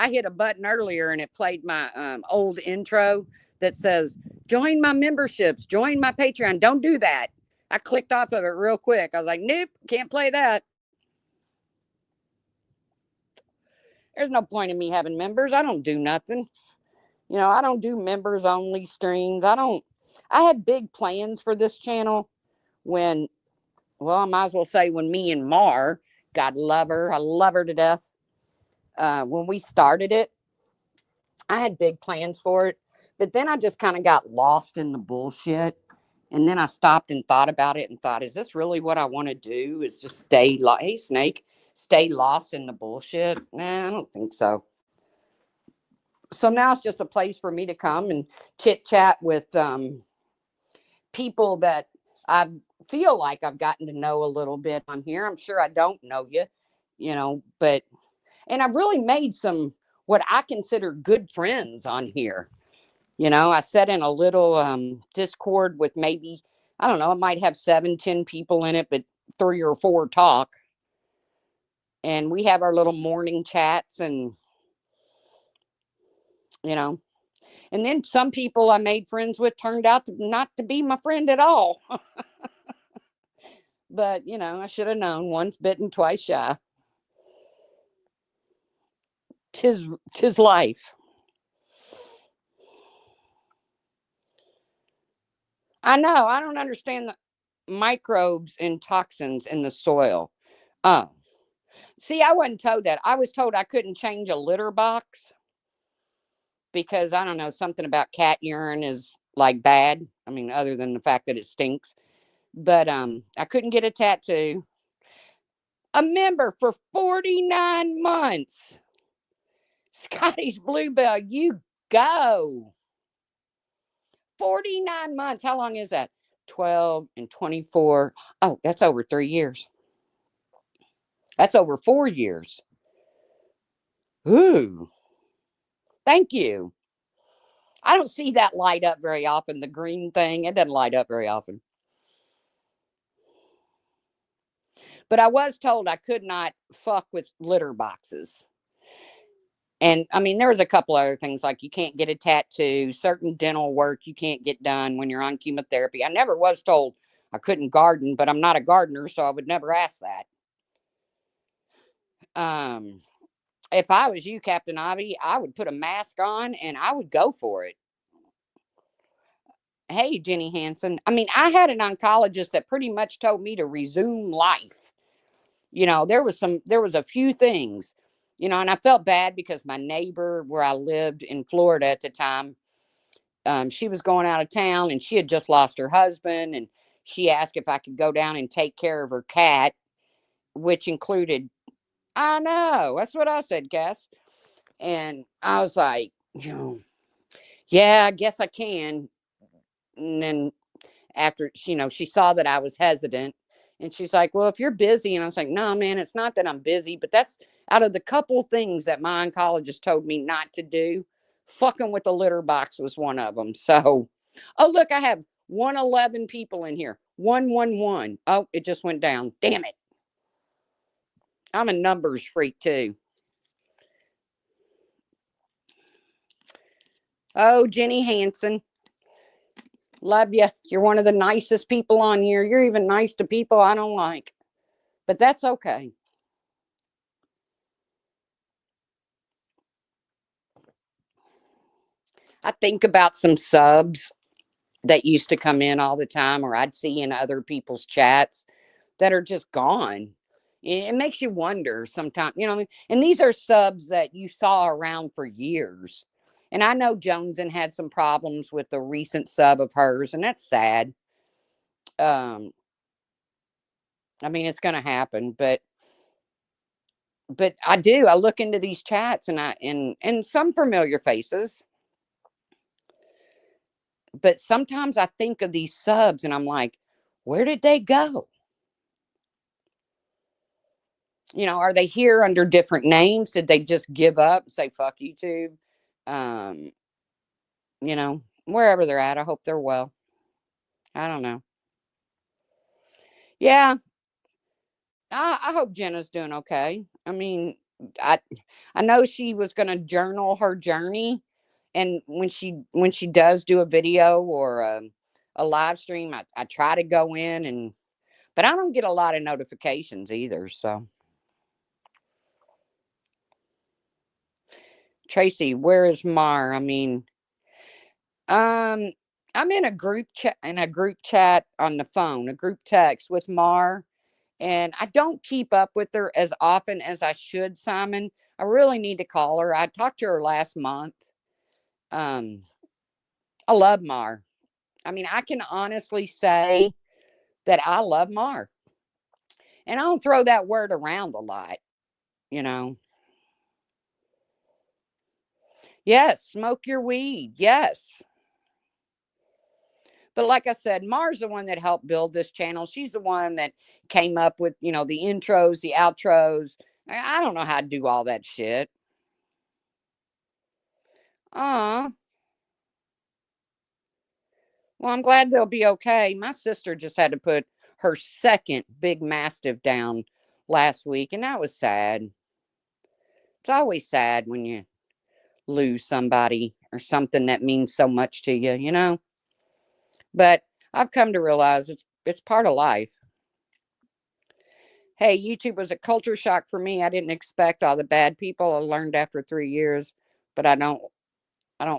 A: hit a button earlier and it played my old intro that says, join my memberships, join my Patreon. Don't do that. I clicked off of it real quick. I was like, nope, can't play that. There's no point in me having members. I don't do nothing. I don't do members only streams. I had big plans for this channel when, well, I might as well say when me and Mar, God love her, I love her to death. When we started it, I had big plans for it, but then I just kind of got lost in the bullshit. And then I stopped and thought about it and thought, is this really what I want to do? Is just hey, Snake, stay lost in the bullshit? Nah, I don't think so. So now it's just a place for me to come and chit chat with people that I feel like I've gotten to know a little bit on here. I'm sure I don't know you, but, and I've really made some what I consider good friends on here. I set in a little Discord with maybe, I don't know, it might have 7, 10 people in it, but 3 or 4 talk. And we have our little morning chats and, you know, and then some people I made friends with turned out not to be my friend at all. But, I should have known, once bitten, twice shy. Tis life. I know. I don't understand the microbes and toxins in the soil. Oh, see, I wasn't told that. I was told I couldn't change a litter box because I don't know, something about cat urine is like bad. I mean, other than the fact that it stinks. But I couldn't get a tattoo. A member for 49 months. Scotty's Bluebell, you go. 49 months. How long is that? 12 and 24. Oh, that's over 3 years. That's over 4 years. Ooh, thank you. I don't see that light up very often. The green thing, it doesn't light up very often. But I was told I could not fuck with litter boxes. And I mean, there was a couple other things like you can't get a tattoo, certain dental work you can't get done when you're on chemotherapy. I never was told I couldn't garden, but I'm not a gardener, so I would never ask that. Um, if I was you, Captain Ivy, I would put a mask on and I would go for it. Hey, Jenny Hansen. I mean, I had an oncologist that pretty much told me to resume life. There was a few things, and I felt bad because my neighbor where I lived in Florida at the time, she was going out of town and she had just lost her husband. And she asked if I could go down and take care of her cat, which included, I know, that's what I said, Cass. And I was like, yeah, I guess I can. And then after, she saw that I was hesitant and she's like, well, if you're busy. And I was like, no, man, it's not that I'm busy, but that's out of the couple things that my oncologist told me not to do. Fucking with the litter box was one of them. So, oh, look, I have 111 people in here. 111. Oh, it just went down. Damn it. I'm a numbers freak too. Oh, Jenny Hansen. Love you. You're one of the nicest people on here. You're even nice to people I don't like. But that's okay. I think about some subs that used to come in all the time, or I'd see in other people's chats that are just gone. It makes you wonder sometimes, and these are subs that you saw around for years. And I know Joneson had some problems with the recent sub of hers, and that's sad. Um, I mean, it's going to happen, but I do. I look into these chats and some familiar faces, but sometimes I think of these subs and I'm like, where did they go? Are they here under different names? Did they just give up and say fuck YouTube? Um, wherever they're at, I hope they're well. I don't know. Yeah, I hope Jenna's doing okay. I mean, I I know she was going to journal her journey, and when she does do a video or a live stream, I try to go in but I don't get a lot of notifications either. So Tracy, where is Mar? I mean, um, I'm in a group chat on the phone, a group text with Mar, and I don't keep up with her as often as I should, Simon. I really need to call her. I talked to her last month. Um, I love Mar. I mean, I can honestly say that I love Mar. And I don't throw that word around a lot, you know. Yes, smoke your weed. Yes. But like I said, Mar's the one that helped build this channel. She's the one that came up with, the intros, the outros. I don't know how to do all that shit. Well, I'm glad they'll be okay. My sister just had to put her second big mastiff down last week, and that was sad. It's always sad when you lose somebody or something that means so much to you, But I've come to realize it's part of life. Hey, YouTube was a culture shock for me. I didn't expect all the bad people. I learned after 3 years, but I don't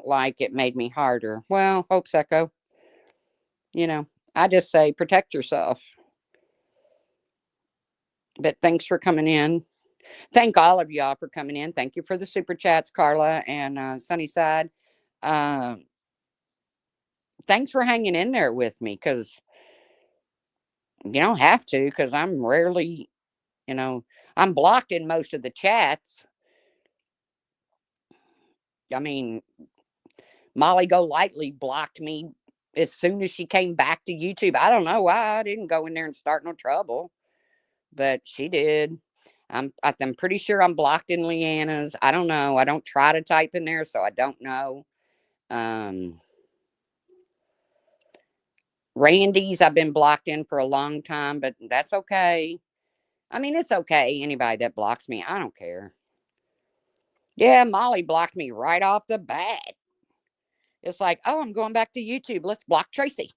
A: like it made me harder. Well, hopes echo. You know, I just say protect yourself. But thanks for coming in. Thank all of y'all for coming in. Thank you for the super chats, Carla and Sunnyside. Um, thanks for hanging in there with me because you don't have to because I'm rarely, you know, I'm blocked in most of the chats. I mean, Molly Go Lightly blocked me as soon as she came back to YouTube. I don't know why. I didn't go in there and start no trouble, but she did. I'm pretty sure I'm blocked in Leanna's. I don't know. I don't try to type in there, so I don't know. Um, Randy's I've been blocked in for a long time, but that's okay. I mean, it's okay. Anybody that blocks me, I don't care. Yeah, Molly blocked me right off the bat. It's like, oh, I'm going back to YouTube. Let's block Tracy.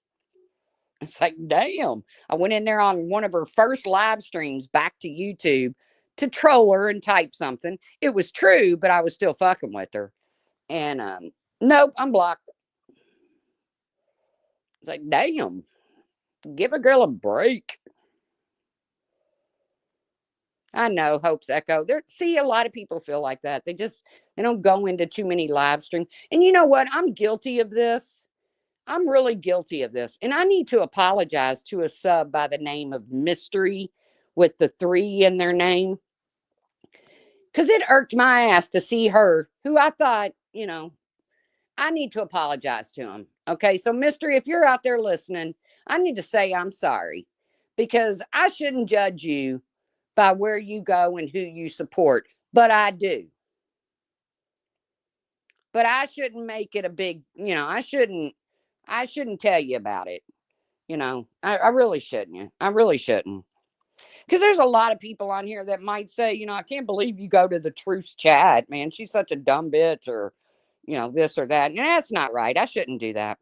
A: It's like, damn. I went in there on one of her first live streams back to YouTube to troll her and type something. It was true, but I was still fucking with her. And nope, I'm blocked. It's like, damn, give a girl a break. I know, Hope's Echo. There, see, a lot of people feel like that. They don't go into too many live streams. And you know what? I'm guilty of this. I'm really guilty of this. And I need to apologize to a sub by the name of Mystery with the 3 in their name. Because it irked my ass to see her, who I thought, I need to apologize to him. Okay. So, Mystery, if you're out there listening, I need to say I'm sorry because I shouldn't judge you by where you go and who you support, but I do. But I shouldn't make it a big, I shouldn't tell you about it. I really shouldn't. I really shouldn't. Because there's a lot of people on here that might say, I can't believe you go to the truth's chat, man. She's such a dumb bitch, or, this or that. And that's not right. I shouldn't do that.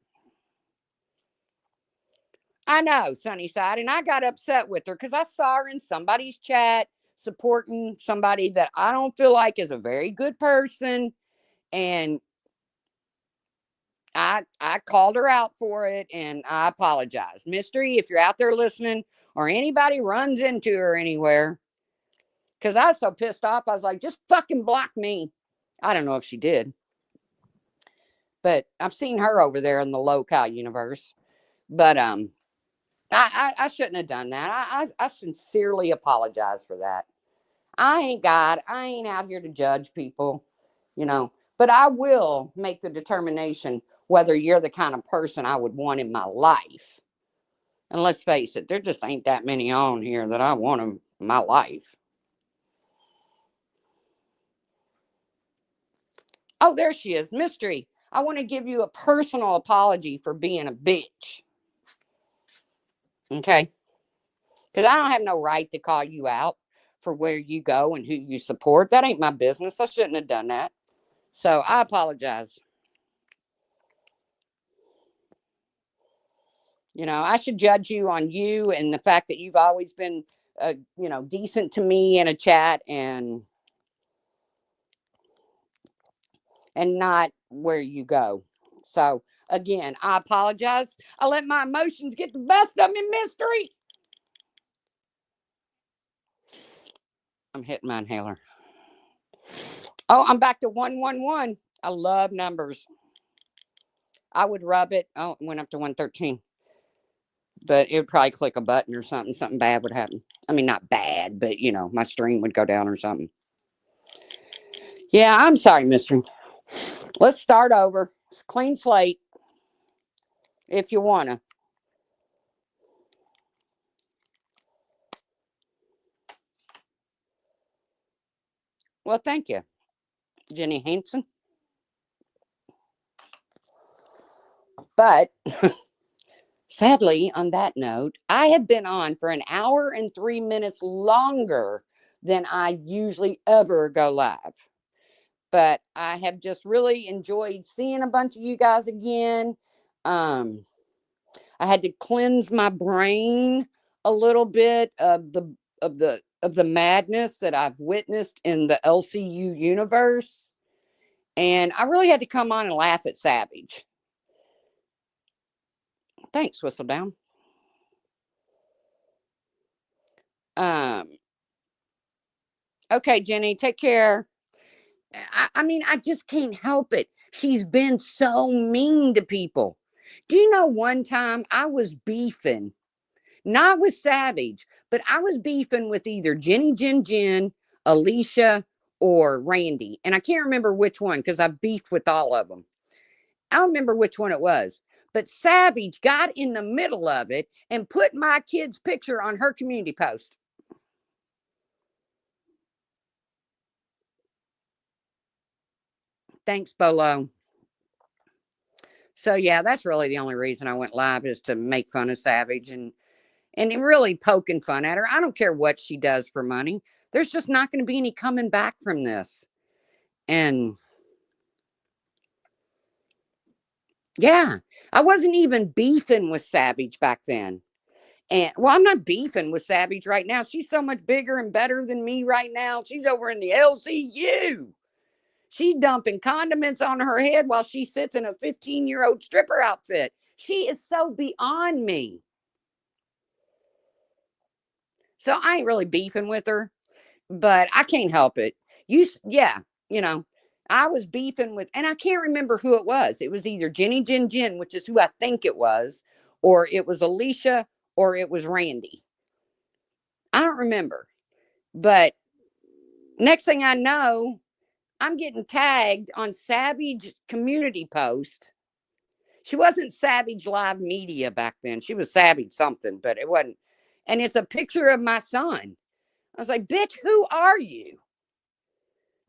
A: I know, Sunnyside. And I got upset with her because I saw her in somebody's chat supporting somebody that I don't feel like is a very good person. And I called her out for it, and I apologize. Mystery, if you're out there listening, or anybody runs into her anywhere, because I was so pissed off, I was like, just fucking block me. I don't know if she did, but I've seen her over there in the local universe. But I shouldn't have done that. I sincerely apologize for that. I ain't God. I ain't out here to judge people, but I will make the determination whether you're the kind of person I would want in my life. And let's face it, there just ain't that many on here that I want in my life. Oh, there she is. Mystery, I want to give you a personal apology for being a bitch. Okay? Because I don't have no right to call you out for where you go and who you support. That ain't my business. I shouldn't have done that. So I apologize. I should judge you on you and the fact that you've always been, decent to me in a chat and not where you go. So again, I apologize. I let my emotions get the best of me, Mystery. I'm hitting my inhaler. Oh, I'm back to 111. I love numbers. I would rub it. Oh, it went up to 113. But it would probably click a button or something. Something bad would happen. I mean, not bad, but my stream would go down or something. Yeah, I'm sorry, Mystery. Let's start over. Clean slate if you want to. Well, thank you, Jenny Hansen. But sadly, on that note, I have been on for an hour and 3 minutes longer than I usually ever go live. But I have just really enjoyed seeing a bunch of you guys again. I had to cleanse my brain a little bit of the madness that I've witnessed in the LCU universe. And I really had to come on and laugh at Savage. Thanks, Whistledown. Okay, Jenny, take care. I mean, I just can't help it. She's been so mean to people. Do you know one time I was beefing, not with Savage, but I was beefing with either Jenny Jen, Alicia, or Randy. And I can't remember which one because I beefed with all of them. I don't remember which one it was. But Savage got in the middle of it and put my kid's picture on her community post. Thanks, Bolo. So yeah, that's really the only reason I went live, is to make fun of Savage and really poking fun at her. I don't care what she does for money. There's just not going to be any coming back from this. And yeah, I wasn't even beefing with Savage back then. And well, I'm not beefing with Savage right now. She's so much bigger and better than me right now. She's over in the LCU. She's dumping condiments on her head while she sits in a 15-year-old stripper outfit. She is so beyond me. So I ain't really beefing with her, but I can't help it. Yeah, you know, I was beefing with, and I can't remember who it was. It was either Jenny Jen Jen, which is who I think it was, or it was Alicia, or it was Randy. I don't remember. But next thing I know, I'm getting tagged on Savage community post. She wasn't Savage Live Media back then. She was Savage something, but it wasn't. And it's a picture of my son. I was like, bitch, who are you?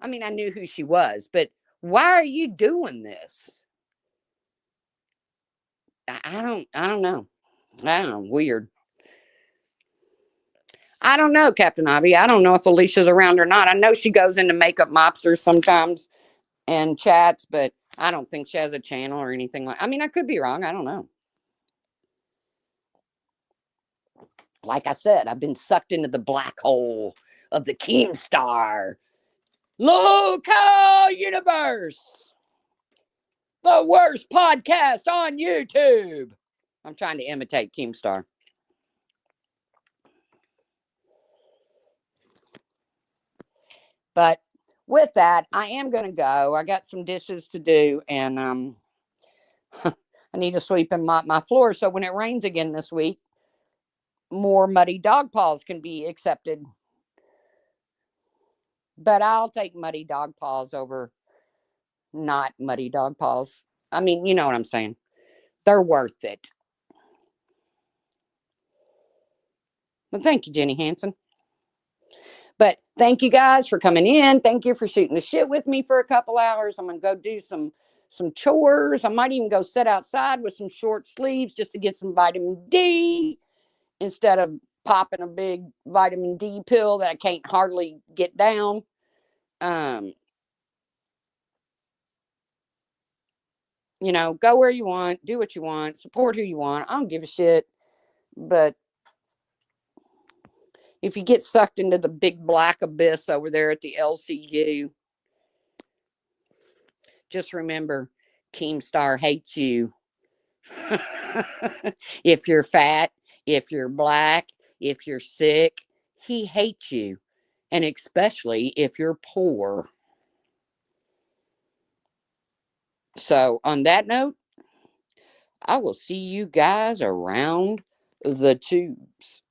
A: I mean, I knew who she was, but why are you doing this? I don't know. I don't know. Weird. I don't know, Captain Ivy. I don't know if Alicia's around or not. I know she goes into Makeup Mobsters sometimes and chats, but I don't think she has a channel or anything like. I mean, I could be wrong. I don't know. Like I said, I've been sucked into the black hole of the Keemstar local universe. The worst podcast on YouTube. I'm trying to imitate Keemstar. But with that, I am going to go. I got some dishes to do, and I need to sweep and mop my floor. So when it rains again this week, more muddy dog paws can be accepted. But I'll take muddy dog paws over not muddy dog paws. I mean, you know what I'm saying. They're worth it. But thank you, Jenny Hansen. But thank you guys for coming in. Thank you for shooting the shit with me for a couple hours. I'm gonna go do some chores. I might even go sit outside with some short sleeves just to get some vitamin D instead of popping a big vitamin D pill that I can't hardly get down. You know, go where you want, do what you want, support who you want. I don't give a shit. But if you get sucked into the big black abyss over there at the LCU, just remember Keemstar hates you. If you're fat, if you're black, if you're sick, he hates you. And especially if you're poor. So, on that note, I will see you guys around the tubes.